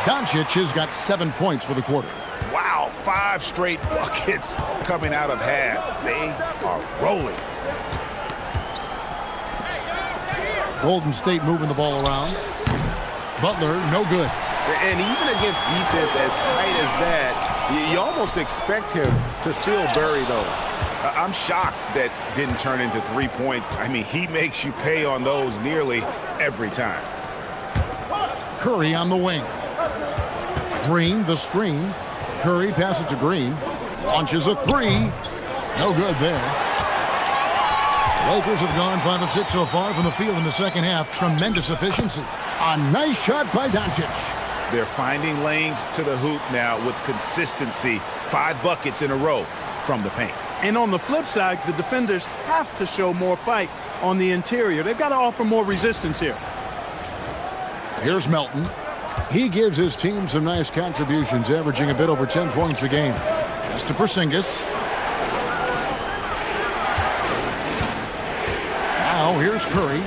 Doncic has got 7 points for the quarter. Wow, 5 straight buckets coming out of half. They are rolling. Golden State moving the ball around. Butler, no good. And even against defense as tight as that, you almost expect him to still bury those. I'm shocked that didn't turn into 3 points. I mean, he makes you pay on those nearly every time. Curry on the wing. Green, the screen. Curry passes to Green. Launches a 3. No good there. Lakers have gone 5 of 6 so far from the field in the second half. Tremendous efficiency. A nice shot by Doncic. They're finding lanes to the hoop now with consistency. 5 buckets in a row from the paint. And on the flip side, the defenders have to show more fight on the interior. They've got to offer more resistance here. Here's Melton. He gives his team some nice contributions, averaging a bit over 10 points a game. Pass to Porzingis. Now here's Curry.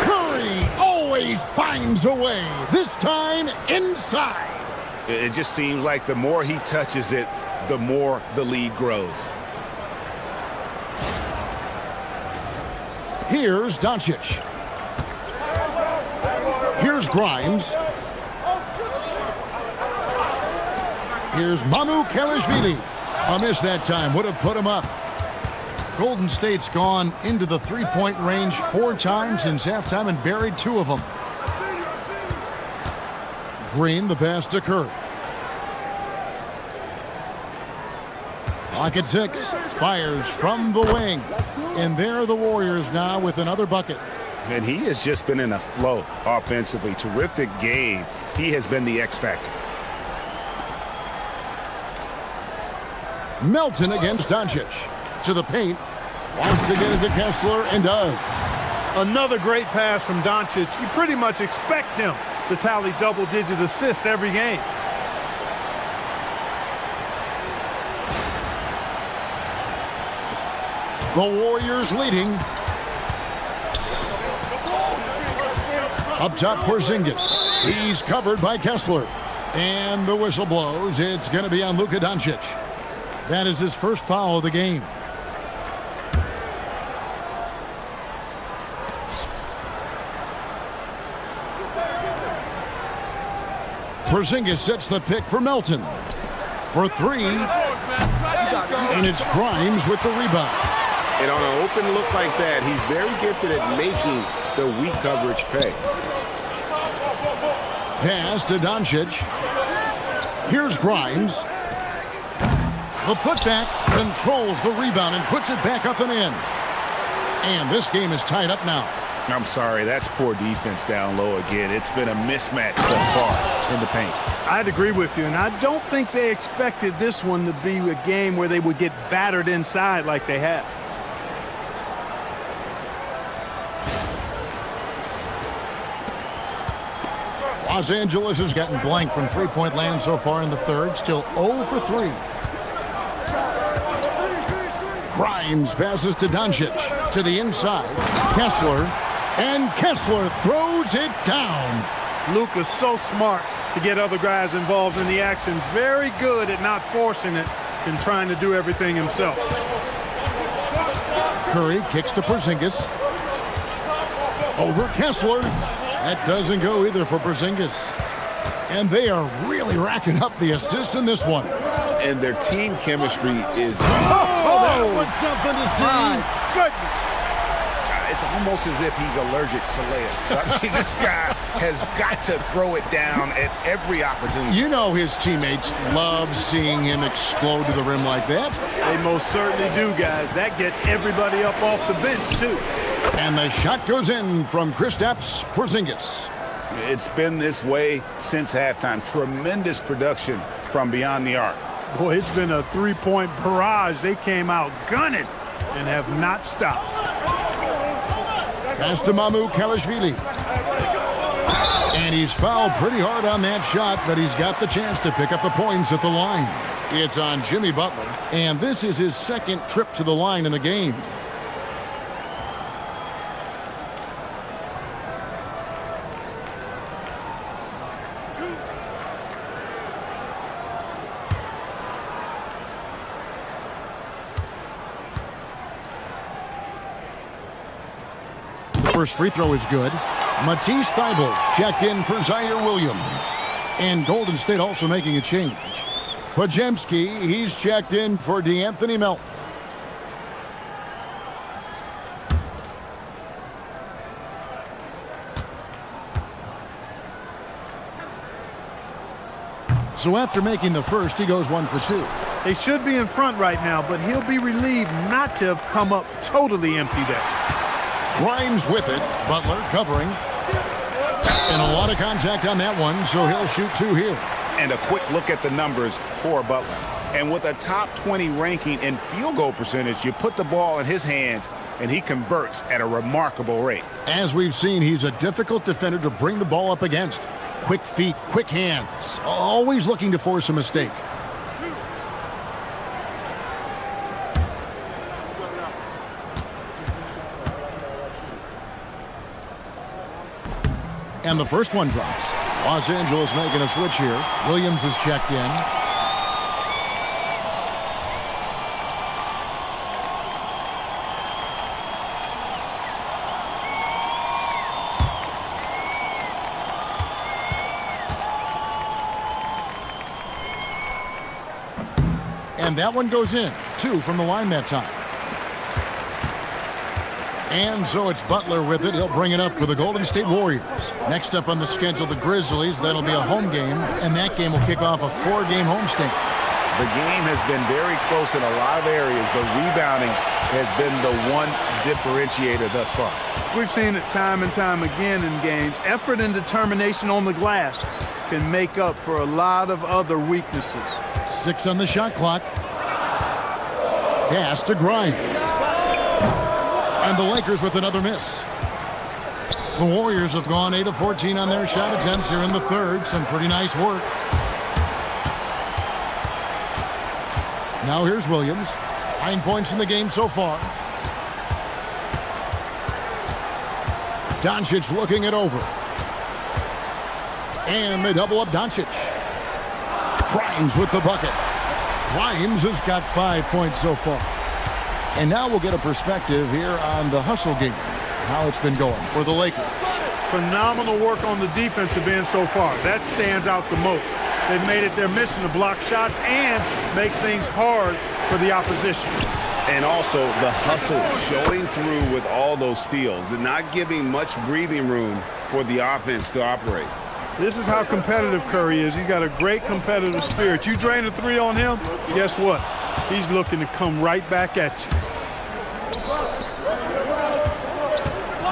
Curry always finds a way. This time inside. It just seems like the more he touches it, the more the lead grows. Here's Doncic. Here's Grimes. Here's Mamu Kelishvili. A miss that time. Would have put him up. Golden State's gone into the 3-point range 4 times since halftime and buried 2 of them. Green, the pass to Curry. Clock at 6. Fires from the wing. And there are the Warriors now with another bucket. And he has just been in a flow offensively. Terrific game. He has been the X factor. Melton against Doncic. To the paint. Wants to get it to Kessler and does. Another great pass from Doncic. You pretty much expect him to tally double-digit assists every game. The Warriors leading. Up top, Porzingis. He's covered by Kessler. And the whistle blows. It's going to be on Luka Doncic. That is his first foul of the game. Porzingis sets the pick for Melton. For 3. And it's Grimes with the rebound. And on an open look like that, he's very gifted at making the weak coverage pay. Pass to Doncic. Here's Grimes. The putback controls the rebound and puts it back up and in. And this game is tied up now. I'm sorry, that's poor defense down low again. It's been a mismatch thus far in the paint. I'd agree with you, and I don't think they expected this one to be a game where they would get battered inside like they have. Los Angeles has gotten blank from three-point land so far in the third. Still 0 for 3. Grimes passes to Doncic. To the inside. Kessler. And Kessler throws it down. Luka's so smart to get other guys involved in the action. Very good at not forcing it and trying to do everything himself. Curry kicks to Porzingis. Over Kessler. That doesn't go either for Porzingis. And they are really racking up the assists in this one. And their team chemistry is... Oh, that was something to see. Goodness. It's almost as if he's allergic to layups. I mean, this guy has got to throw it down at every opportunity. You know his teammates love seeing him explode to the rim like that. They most certainly do, guys. That gets everybody up off the bench, too. And the shot goes in from Kristaps Porzingis. It's been this way since halftime. Tremendous production from beyond the arc. Boy, it's been a three-point barrage. They came out gunning and have not stopped. Pass to Mamu Kalashvili. And he's fouled pretty hard on that shot, but he's got the chance to pick up the points at the line. It's on Jimmy Butler, and this is his second trip to the line in the game. First free throw is good. Matisse Thybulle checked in for Zaire Williams. And Golden State also making a change. Podziemski, he's checked in for DeAnthony Melton. So after making the first, he goes 1 for 2. They should be in front right now, but he'll be relieved not to have come up totally empty there. Grimes with it. Butler covering. And a lot of contact on that one, so he'll shoot 2 here. And a quick look at the numbers for Butler. And with a top 20 ranking in field goal percentage, you put the ball in his hands, and he converts at a remarkable rate. As we've seen, he's a difficult defender to bring the ball up against. Quick feet, quick hands. Always looking to force a mistake. And the first one drops. Los Angeles making a switch here. Williams is checked in. And that one goes in. 2 from the line that time. And so it's Butler with it. He'll bring it up for the Golden State Warriors. Next up on the schedule, the Grizzlies. That'll be a home game, and that game will kick off a 4-game homestand. The game has been very close in a lot of areas, but rebounding has been the one differentiator thus far. We've seen it time and time again in games. Effort and determination on the glass can make up for a lot of other weaknesses. 6 on the shot clock. Pass to Grimes. And the Lakers with another miss. The Warriors have gone 8 of 14 on their shot attempts here in the third. Some pretty nice work. Now here's Williams. 9 points in the game so far. Doncic looking it over. And they double up Doncic. Grimes with the bucket. Grimes has got 5 points so far. And now we'll get a perspective here on the hustle game, how it's been going for the Lakers. Phenomenal work on the defensive end so far. That stands out the most. They've made it their mission to block shots and make things hard for the opposition. And also the hustle showing through with all those steals and not giving much breathing room for the offense to operate. This is how competitive Curry is. He's got a great competitive spirit. You drain a 3 on him, guess what? He's looking to come right back at you.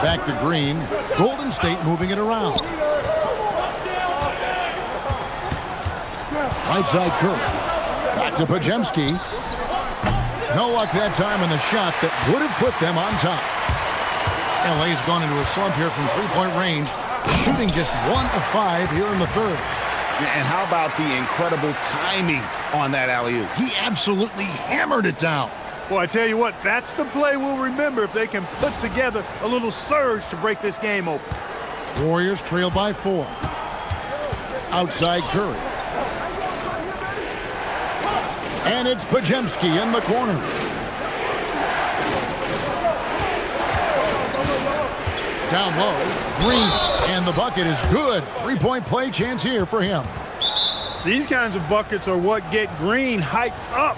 Back to Green. Golden State moving it around. Right side Curry. Back to Podziemski. No luck that time in the shot that would have put them on top. LA's gone into a slump here from three-point range. Shooting just 1 of 5 here in the third. And how about the incredible timing on that alley-oop? He absolutely hammered it down. Well, I tell you what, that's the play we'll remember if they can put together a little surge to break this game open. Warriors trail by 4. Outside Curry. And it's Podziemski in the corner. Down low, Green, and the bucket is good. 3-point play chance here for him. These kinds of buckets are what get Green hyped up.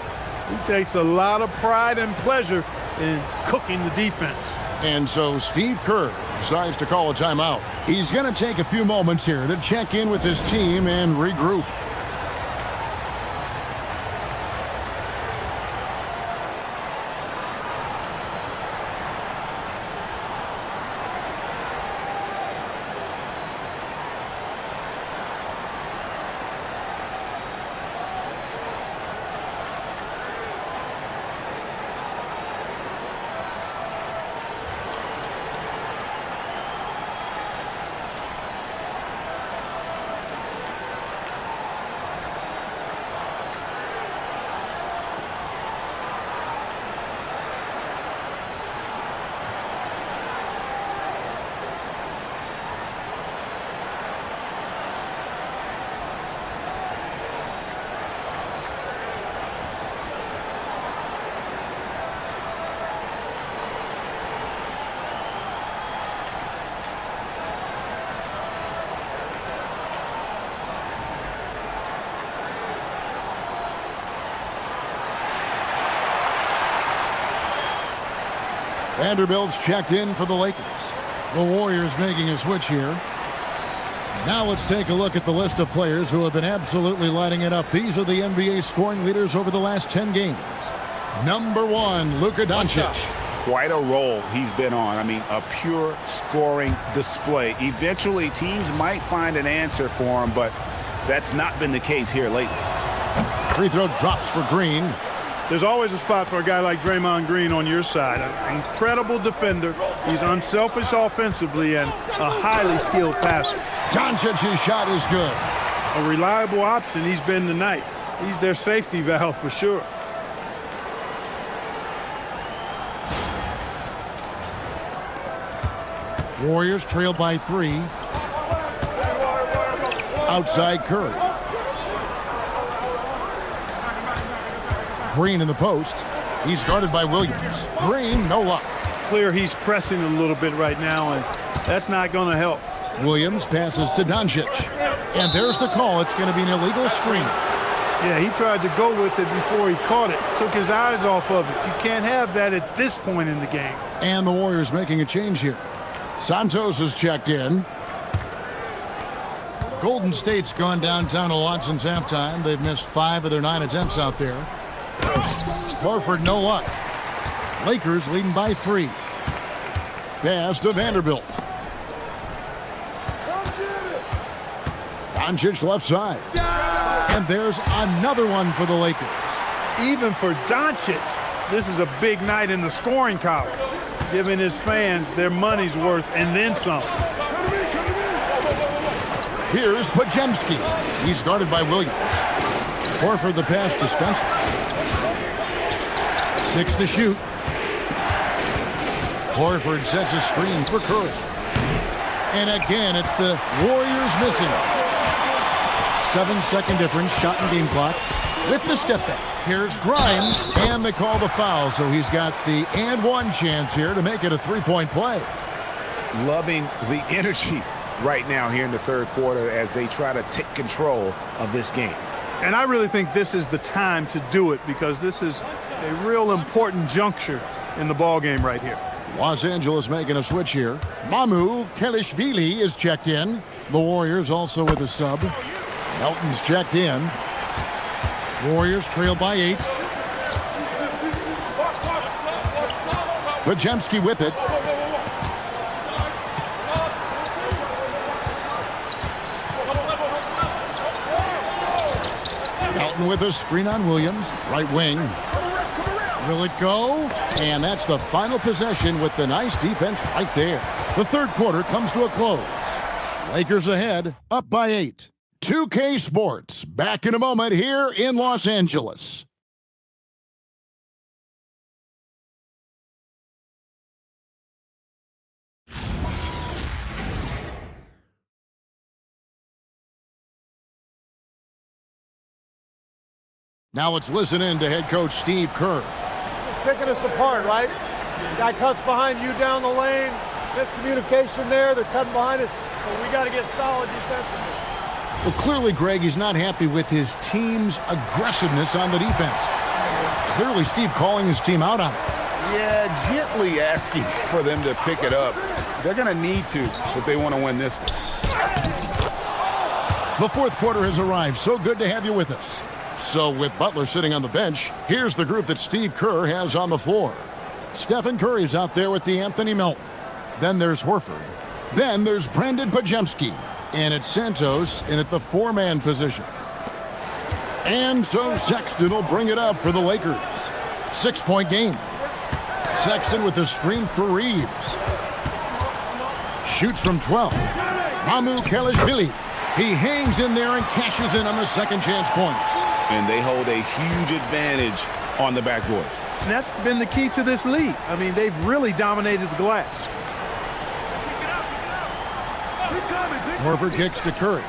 He takes a lot of pride and pleasure in cooking the defense. And so Steve Kerr decides to call a timeout. He's going to take a few moments here to check in with his team and regroup. Vanderbilt's checked in for the Lakers. The Warriors making a switch here. Now let's take a look at the list of players who have been absolutely lighting it up. These are the NBA scoring leaders over the last 10 games. Number 1, Luka Doncic. Quite a role he's been on. I mean, a pure scoring display. Eventually, teams might find an answer for him, but that's not been the case here lately. Free throw drops for Green. There's always a spot for a guy like Draymond Green on your side. An incredible defender. He's unselfish offensively and a highly skilled passer. Doncic's shot is good. A reliable option he's been tonight. He's their safety valve for sure. Warriors trail by 3. Outside Curry. Green in the post. He's guarded by Williams. Green, no luck. Clear he's pressing a little bit right now, and that's not going to help. Williams passes to Doncic. And there's the call. It's going to be an illegal screen. Yeah, he tried to go with it before he caught it. Took his eyes off of it. You can't have that at this point in the game. And the Warriors making a change here. Santos is checked in. Golden State's gone downtown a lot since halftime. They've missed 5 of their 9 attempts out there. Horford, no luck. Lakers leading by 3. Pass to Vanderbilt. Doncic left side. And there's another one for the Lakers. Even for Doncic, this is a big night in the scoring column, giving his fans their money's worth and then some. Here's Podziemski. He's guarded by Williams. Horford the pass to Spencer. 6 to shoot. Horford sets a screen for Curry. And again, it's the Warriors missing. 7-second difference, shot and game clock with the step back. Here's Grimes, and they call the foul, so he's got the and one chance here to make it a 3-point play. Loving the energy right now here in the third quarter as they try to take control of this game. And I really think this is the time to do it because this is a real important juncture in the ball game right here. Los Angeles making a switch here. Mamu Kelishvili is checked in. The Warriors also with a sub. Melton's checked in. Warriors trail by 8. Podziemski with it. Melton with a screen on Williams. Right wing. Will it go? And that's the final possession with the nice defense right there. The third quarter comes to a close. Lakers ahead, up by 8. 2K Sports, back in a moment here in Los Angeles. Now let's listen in to head coach Steve Kerr. Just picking us apart, right? Guy cuts behind you down the lane. Miscommunication there. They're cutting behind us. So we got to get solid defensively. Well, clearly, Greg, he's not happy with his team's aggressiveness on the defense. Clearly, Steve calling his team out on it. Yeah, gently asking for them to pick it up. They're going to need to if they want to win this one. The fourth quarter has arrived. So good to have you with us. So with Butler sitting on the bench, here's the group that Steve Kerr has on the floor. Stephen Curry's out there with the Anthony Melton. Then there's Horford. Then there's Brandon Podziemski. And it's Santos in at the 4-man position. And so Sexton will bring it up for the Lakers. 6-point game. Sexton with the screen for Reeves. Shoots from 12. Mamu Kelishvili. He hangs in there and cashes in on the second chance points. And they hold a huge advantage on the backboard. And that's been the key to this league. I mean, they've really dominated the glass. Horford kicks to Curry.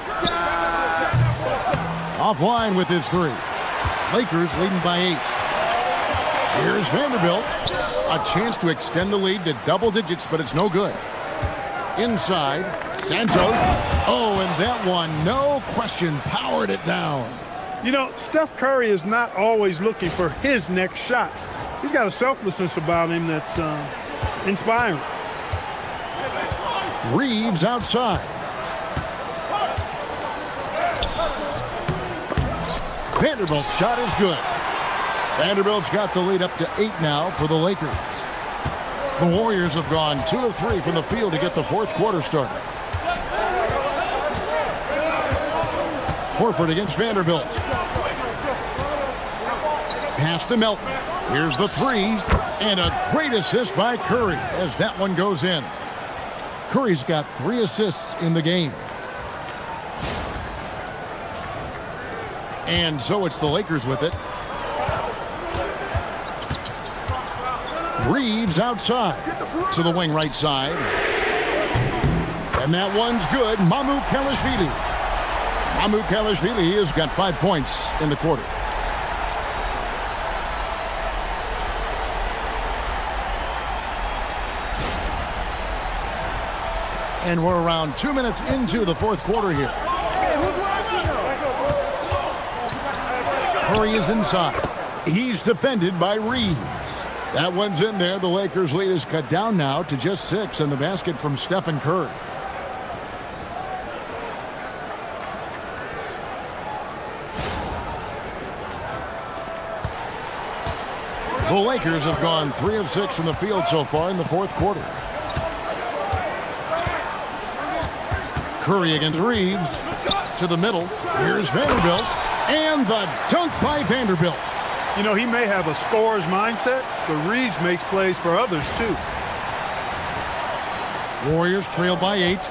Offline with his 3. Lakers leading by 8. Here's Vanderbilt. A chance to extend the lead to double digits, but it's no good. Inside, Santos. Oh, and that one, no question, powered it down. You know, Steph Curry is not always looking for his next shot. He's got a selflessness about him that's Inspiring. Reeves outside. Vanderbilt's shot is good. Vanderbilt's got the lead up to 8 now for the Lakers. The Warriors have gone 2 of 3 from the field to get the fourth quarter started. Horford against Vanderbilt. Pass to Melton. Here's the 3. And a great assist by Curry as that one goes in. Curry's got 3 assists in the game. And so it's the Lakers with it. Reeves outside to the wing right side. And that one's good. Kelishvili. Kelishvili has got 5 points in the quarter. And we're around 2 minutes into the fourth quarter here. Curry is inside. He's defended by Reeves. That one's in there. The Lakers' lead is cut down now to just 6, and the basket from Stephen Curry. The Lakers have gone 3 of 6 from the field so far in the fourth quarter. Curry against Reeves to the middle. Here's Vanderbilt. And the dunk by Vanderbilt. You know, he may have a scorer's mindset, but Reeves makes plays for others, too. Warriors trail by 8.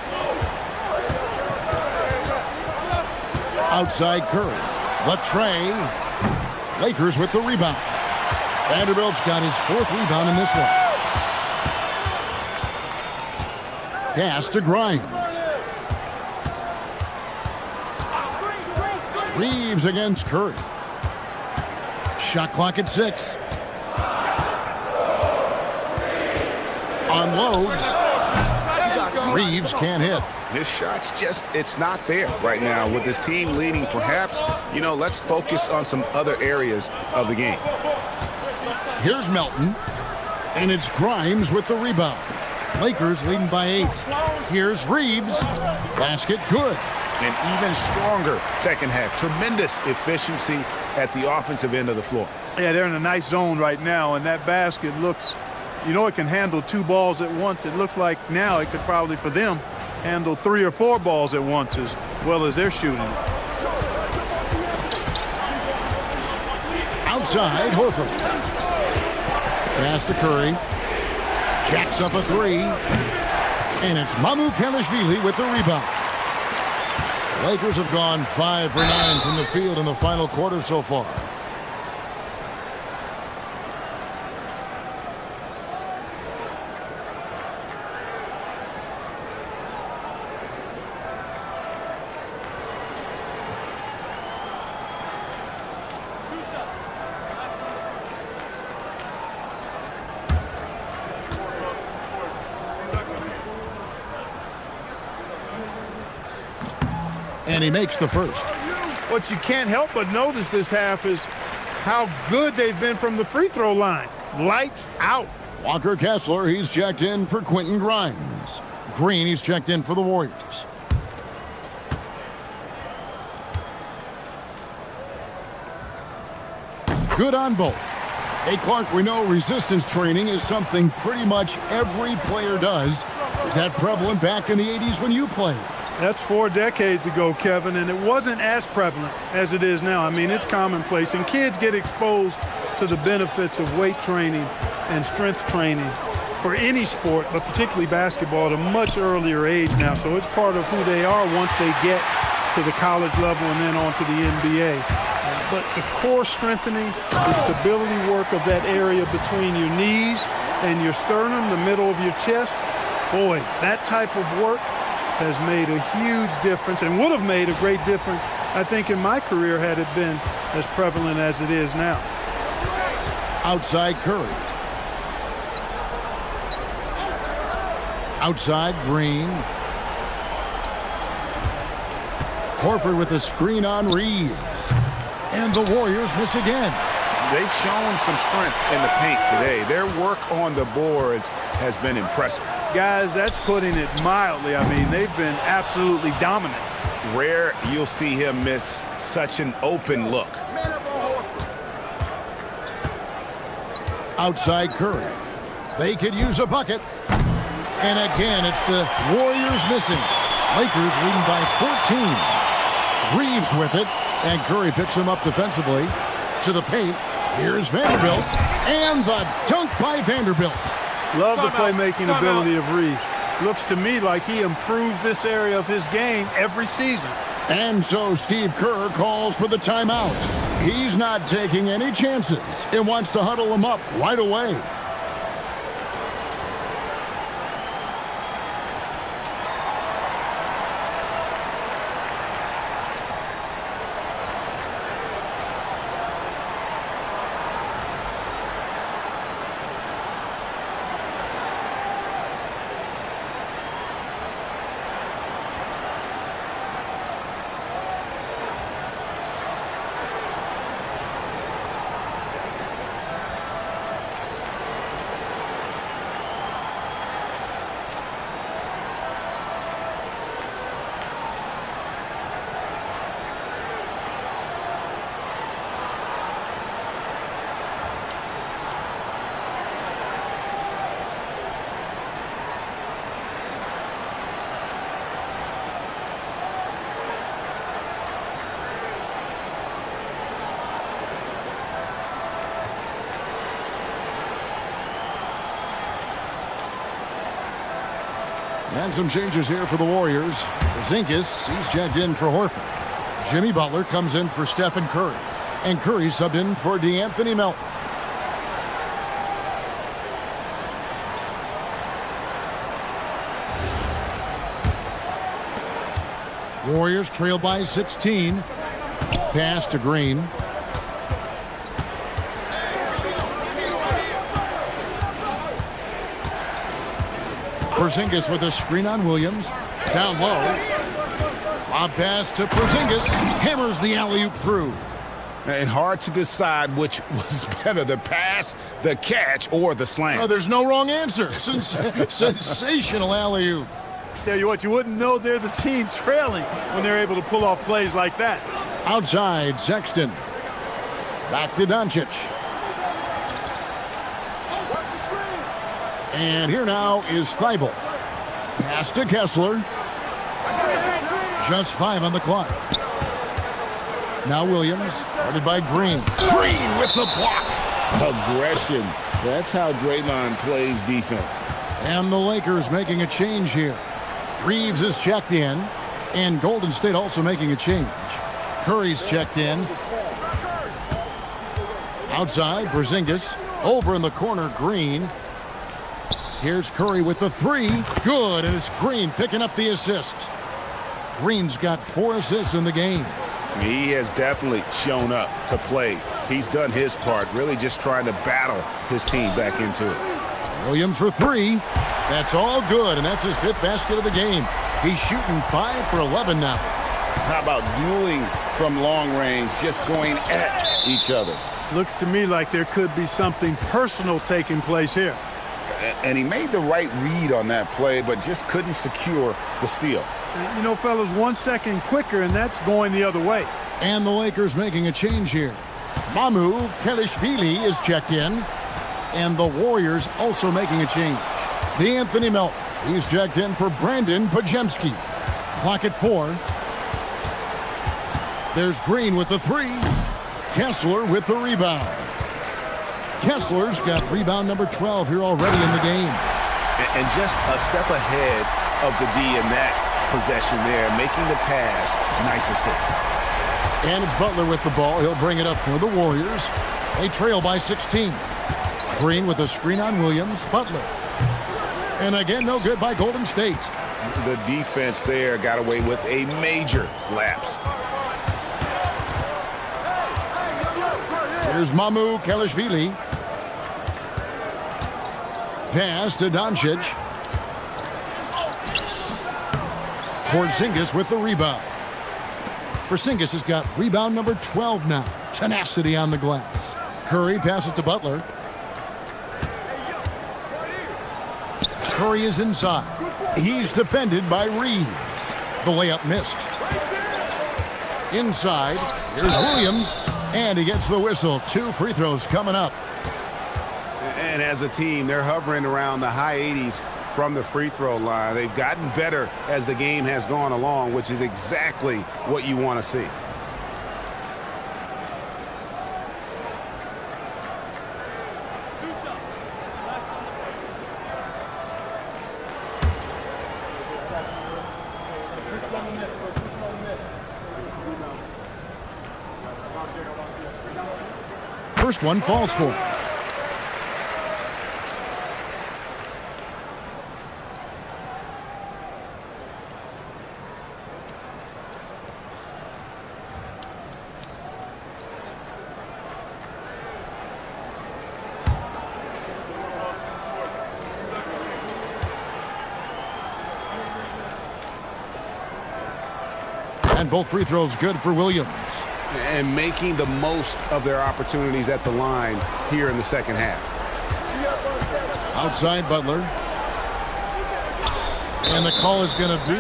Outside Curry. The tray. Lakers with the rebound. Vanderbilt's got his 4th rebound in this one. Pass to Grimes. Reeves against Curry. Shot clock at 6. Unloads. Reeves can't hit. His shot's just, it's not there right now with his team leading. Perhaps, you know, let's focus on some other areas of the game. Here's Melton. And it's Grimes with the rebound. Lakers leading by 8. Here's Reeves. Basket good. An even stronger second half. Tremendous efficiency at the offensive end of the floor. Yeah, they're in a nice zone right now, and that basket looks, you know, it can handle 2 balls at once. It looks like now it could probably, for them, handle 3 or 4 balls at once as well as they're shooting. Outside, Horford. Pass to Curry. Jacks up a 3. And it's Kelishvili with the rebound. Lakers have gone 5 for 9 from the field in the final quarter so far. And he makes the first. What you can't help but notice this half is how good they've been from the free throw line. Lights out. Walker Kessler, he's checked in for Quentin Grimes. Green, he's checked in for the Warriors. Good on both. Hey, Clark, we know resistance training is something pretty much every player does. Is that prevalent back in the 80s when you played? That's 4 decades ago, Kevin, and it wasn't as prevalent as it is now. I mean, it's commonplace, and kids get exposed to the benefits of weight training and strength training for any sport, but particularly basketball, at a much earlier age now. So it's part of who they are once they get to the college level and then on to the NBA. But the core strengthening, the stability work of that area between your knees and your sternum, the middle of your chest, boy, that type of work has made a huge difference and would have made a great difference, I think, in my career had it been as prevalent as it is now. Outside Curry. Outside Green. Horford with a screen on Reeves. And the Warriors miss again. they've shown some strength in the paint today. Their work on the boards has been impressive. Guys, that's putting it mildly. I mean, they've been absolutely dominant. Rare you'll see him miss such an open look. Outside Curry. They could use a bucket. And again, it's the Warriors missing. Lakers leading by 14. Reeves with it, and Curry picks him up defensively. To the paint. Here's Vanderbilt. And the dunk by Vanderbilt. Love the playmaking ability of Reeves. Looks to me like he improves this area of his game every season. And so Steve Kerr calls for the timeout. He's not taking any chances and wants to huddle him up right away. And some changes here for the Warriors. Porzingis, he's checked in for Horford. Jimmy Butler comes in for Stephen Curry. And Curry subbed in for DeAnthony Melton. Warriors trail by 16. Pass to Green. Porzingis with a screen on Williams. Down low. Lob pass to Porzingis. Hammers the alley-oop through. And hard to decide which was better, the pass, the catch, or the slam. Oh, there's no wrong answer. Sensational alley-oop. Tell you what, you wouldn't know they're the team trailing when they're able to pull off plays like that. Outside, Sexton. Back to Doncic. And here now is Thibault. Pass to Kessler. Just 5 on the clock. Now Williams, guarded by Green. Green with the block. Aggression. That's how Draymond plays defense. And the Lakers making a change here. Reeves is checked in. And Golden State also making a change. Curry's checked in. Outside, Porzingis. Over in the corner, Green. Here's Curry with the 3. Good, and it's Green picking up the assist. Green's got 4 assists in the game. He has definitely shown up to play. He's done his part, really just trying to battle his team back into it. Williams for 3. That's all good, and that's his 5th basket of the game. He's shooting 5 for 11 now. How about dueling from long range, just going at each other? Looks to me like there could be something personal taking place here. And he made the right read on that play, but just couldn't secure the steal. You know, fellas, 1 second quicker, and that's going the other way. And the Lakers making a change here. Mamu Kelishvili is checked in. And the Warriors also making a change. DeAnthony Melton, he's checked in for Brandon Podziemski. Clock at 4. There's Green with the 3. Kessler with the rebound. Kessler's got rebound number 12 here already in the game. And just a step ahead of the D in that possession there, making the pass. Nice assist. And it's Butler with the ball. He'll bring it up for the Warriors. They trail by 16. Green with a screen on Williams. Butler. And again, no good by Golden State. The defense there got away with a major lapse. Here's Mamu Kelishvili. Pass to Doncic. Porzingis with the rebound. Porzingis has got rebound number 12 now. Tenacity on the glass. Curry passes to Butler. Curry is inside. He's defended by Reed. The layup missed. Inside, here's Williams, and he gets the whistle. 2 free throws coming up. And as a team, they're hovering around the high 80s from the free throw line. They've gotten better as the game has gone along, which is exactly what you want to see. First one falls for him. And both free throws good for Williams. And making the most of their opportunities at the line here in the second half. Outside Butler. And the call is going to be,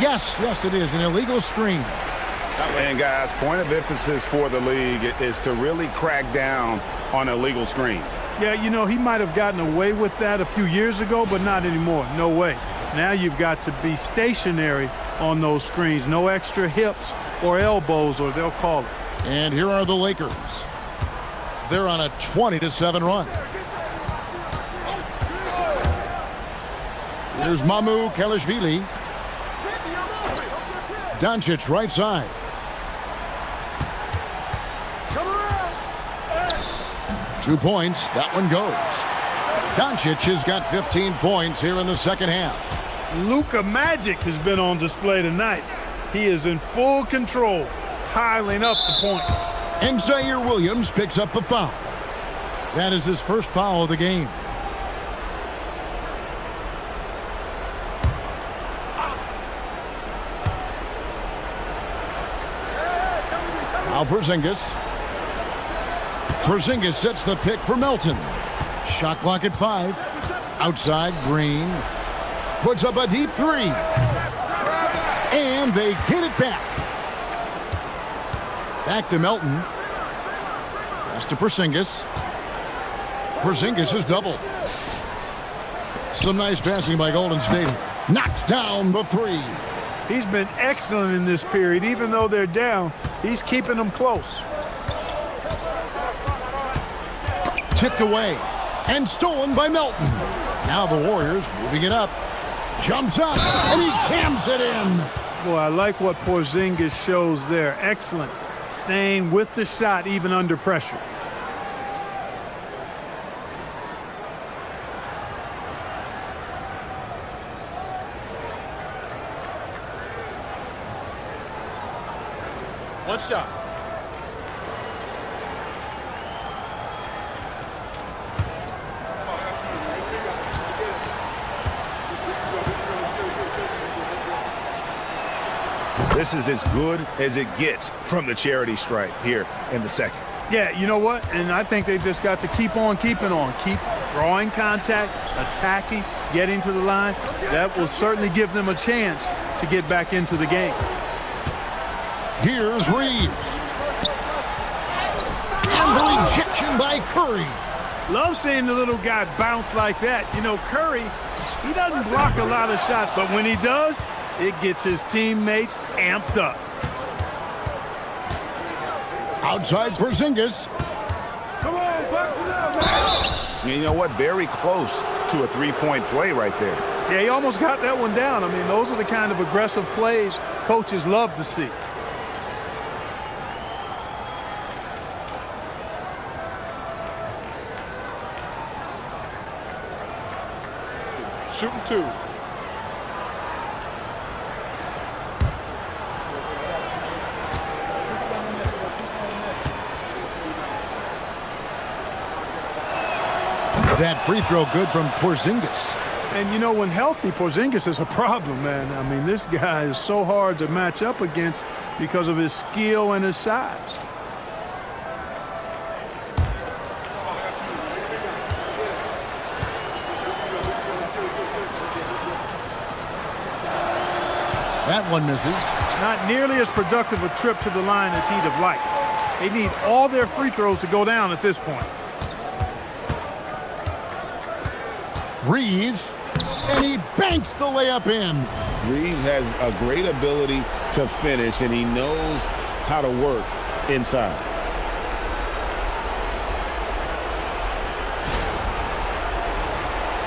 yes, it is, an illegal screen. And guys, point of emphasis for the league is to really crack down on illegal screens. Yeah, you know, he might have gotten away with that a few years ago, but not anymore. No way. Now you've got to be stationary on those screens. No extra hips or elbows, or they'll call it. And here are the Lakers. They're on a 20-7 run. Here's Mamu Kelishvili. Doncic right side. Come 2 points. That one goes. Doncic has got 15 points here in the second half. Luka magic has been on display tonight. He is in full control, piling up the points. And Zaire Williams picks up the foul. That is his first foul of the game. Now Porzingis. Porzingis sets the pick for Melton. Shot clock at 5. Outside, Green. Puts up a deep 3. And they get it back. Back to Melton. Pass to Porzingis. Porzingis is doubled. Some nice passing by Golden State. Knocked down the 3. He's been excellent in this period. Even though they're down, he's keeping them close. Tipped away and stolen by Melton. Now the Warriors moving it up. Jumps up and he cams it in. Boy, I like what Porzingis shows there. Excellent. Staying with the shot even under pressure. One shot. This is as good as it gets from the charity stripe here in the second. Yeah, you know what? And I think they've just got to keep on keeping on. Keep drawing contact, attacking, getting to the line. That will certainly give them a chance to get back into the game. Here's Reeves. And the rejection by Curry. Love seeing the little guy bounce like that. You know, Curry, he doesn't block a lot of shots, but when he does, it gets his teammates amped up. Outside Porzingis. Come on, box it up. You know what? Very close to a three-point play right there. Yeah, he almost got that one down. I mean, those are the kind of aggressive plays coaches love to see. Shooting 2. That free throw good from Porzingis. And, you know, when healthy, Porzingis is a problem, man. I mean, this guy is so hard to match up against because of his skill and his size. That one misses. Not nearly as productive a trip to the line as he'd have liked. They need all their free throws to go down at this point. Reeves, and he banks the layup in. Reeves has a great ability to finish, and he knows how to work inside.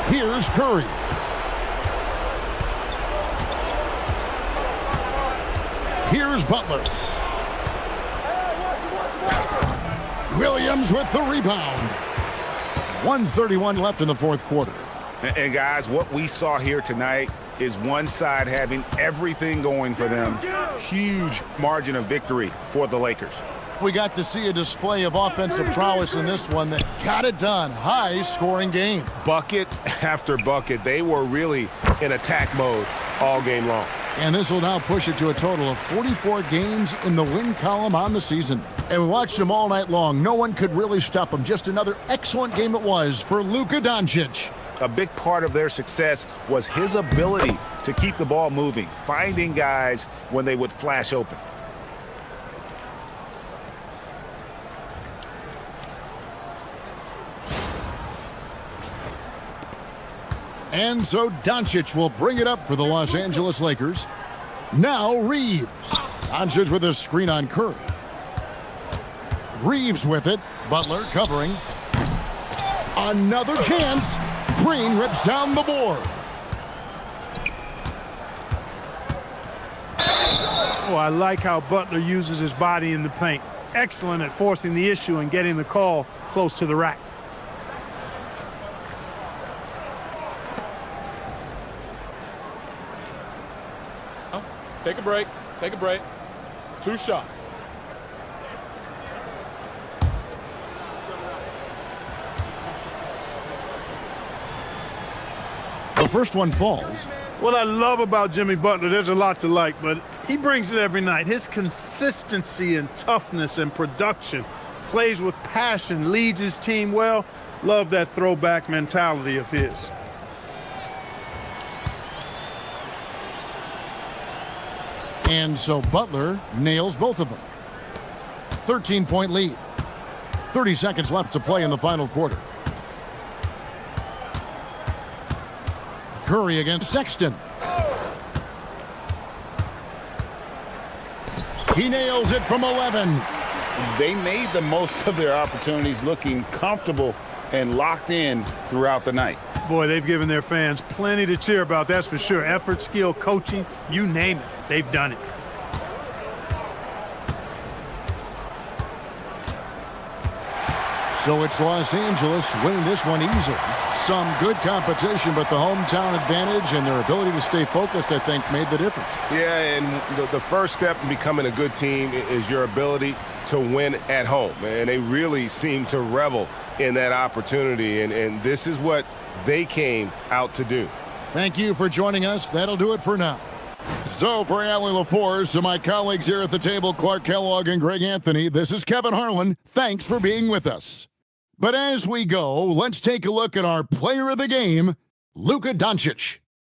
Here's Curry. Here's Butler. Williams with the rebound. 1:31 left in the fourth quarter. And guys, what we saw here tonight is one side having everything going for them. Huge margin of victory for the Lakers. We got to see a display of offensive prowess in this one that got it done. High-scoring game. Bucket after bucket. They were really in attack mode all game long. And this will now push it to a total of 44 games in the win column on the season. And we watched them all night long. No one could really stop them. Just another excellent game it was for Luka Doncic. A big part of their success was his ability to keep the ball moving, finding guys when they would flash open. And so Doncic will bring it up for the Los Angeles Lakers. Now Reeves. Doncic with a screen on Curry. Reeves with it. Butler covering. Another chance. Green rips down the board. Oh, I like how Butler uses his body in the paint. Excellent at forcing the issue and getting the call close to the rack. Take a break. Take a break. 2 shots. The first one falls. What I love about Jimmy Butler, there's a lot to like, but he brings it every night. His consistency and toughness and production, plays with passion, leads his team well. Love that throwback mentality of his. And so Butler nails both of them. 13-point lead. 30 seconds left to play in the final quarter. Curry against Sexton. He nails it from 11. They made the most of their opportunities, looking comfortable and locked in throughout the night. Boy, they've given their fans plenty to cheer about, that's for sure. Effort, skill, coaching, you name it, they've done it. So it's Los Angeles winning this one easily. Some good competition, but the hometown advantage and their ability to stay focused, I think, made the difference. Yeah, and the first step in becoming a good team is your ability to win at home. And they really seem to revel in that opportunity, and this is what they came out to do. Thank you for joining us. That'll do it for now. So for Allie LaForce, to my colleagues here at the table, Clark Kellogg and Greg Anthony, this is Kevin Harlan. Thanks for being with us. But as we go, let's take a look at our player of the game, Luka Doncic.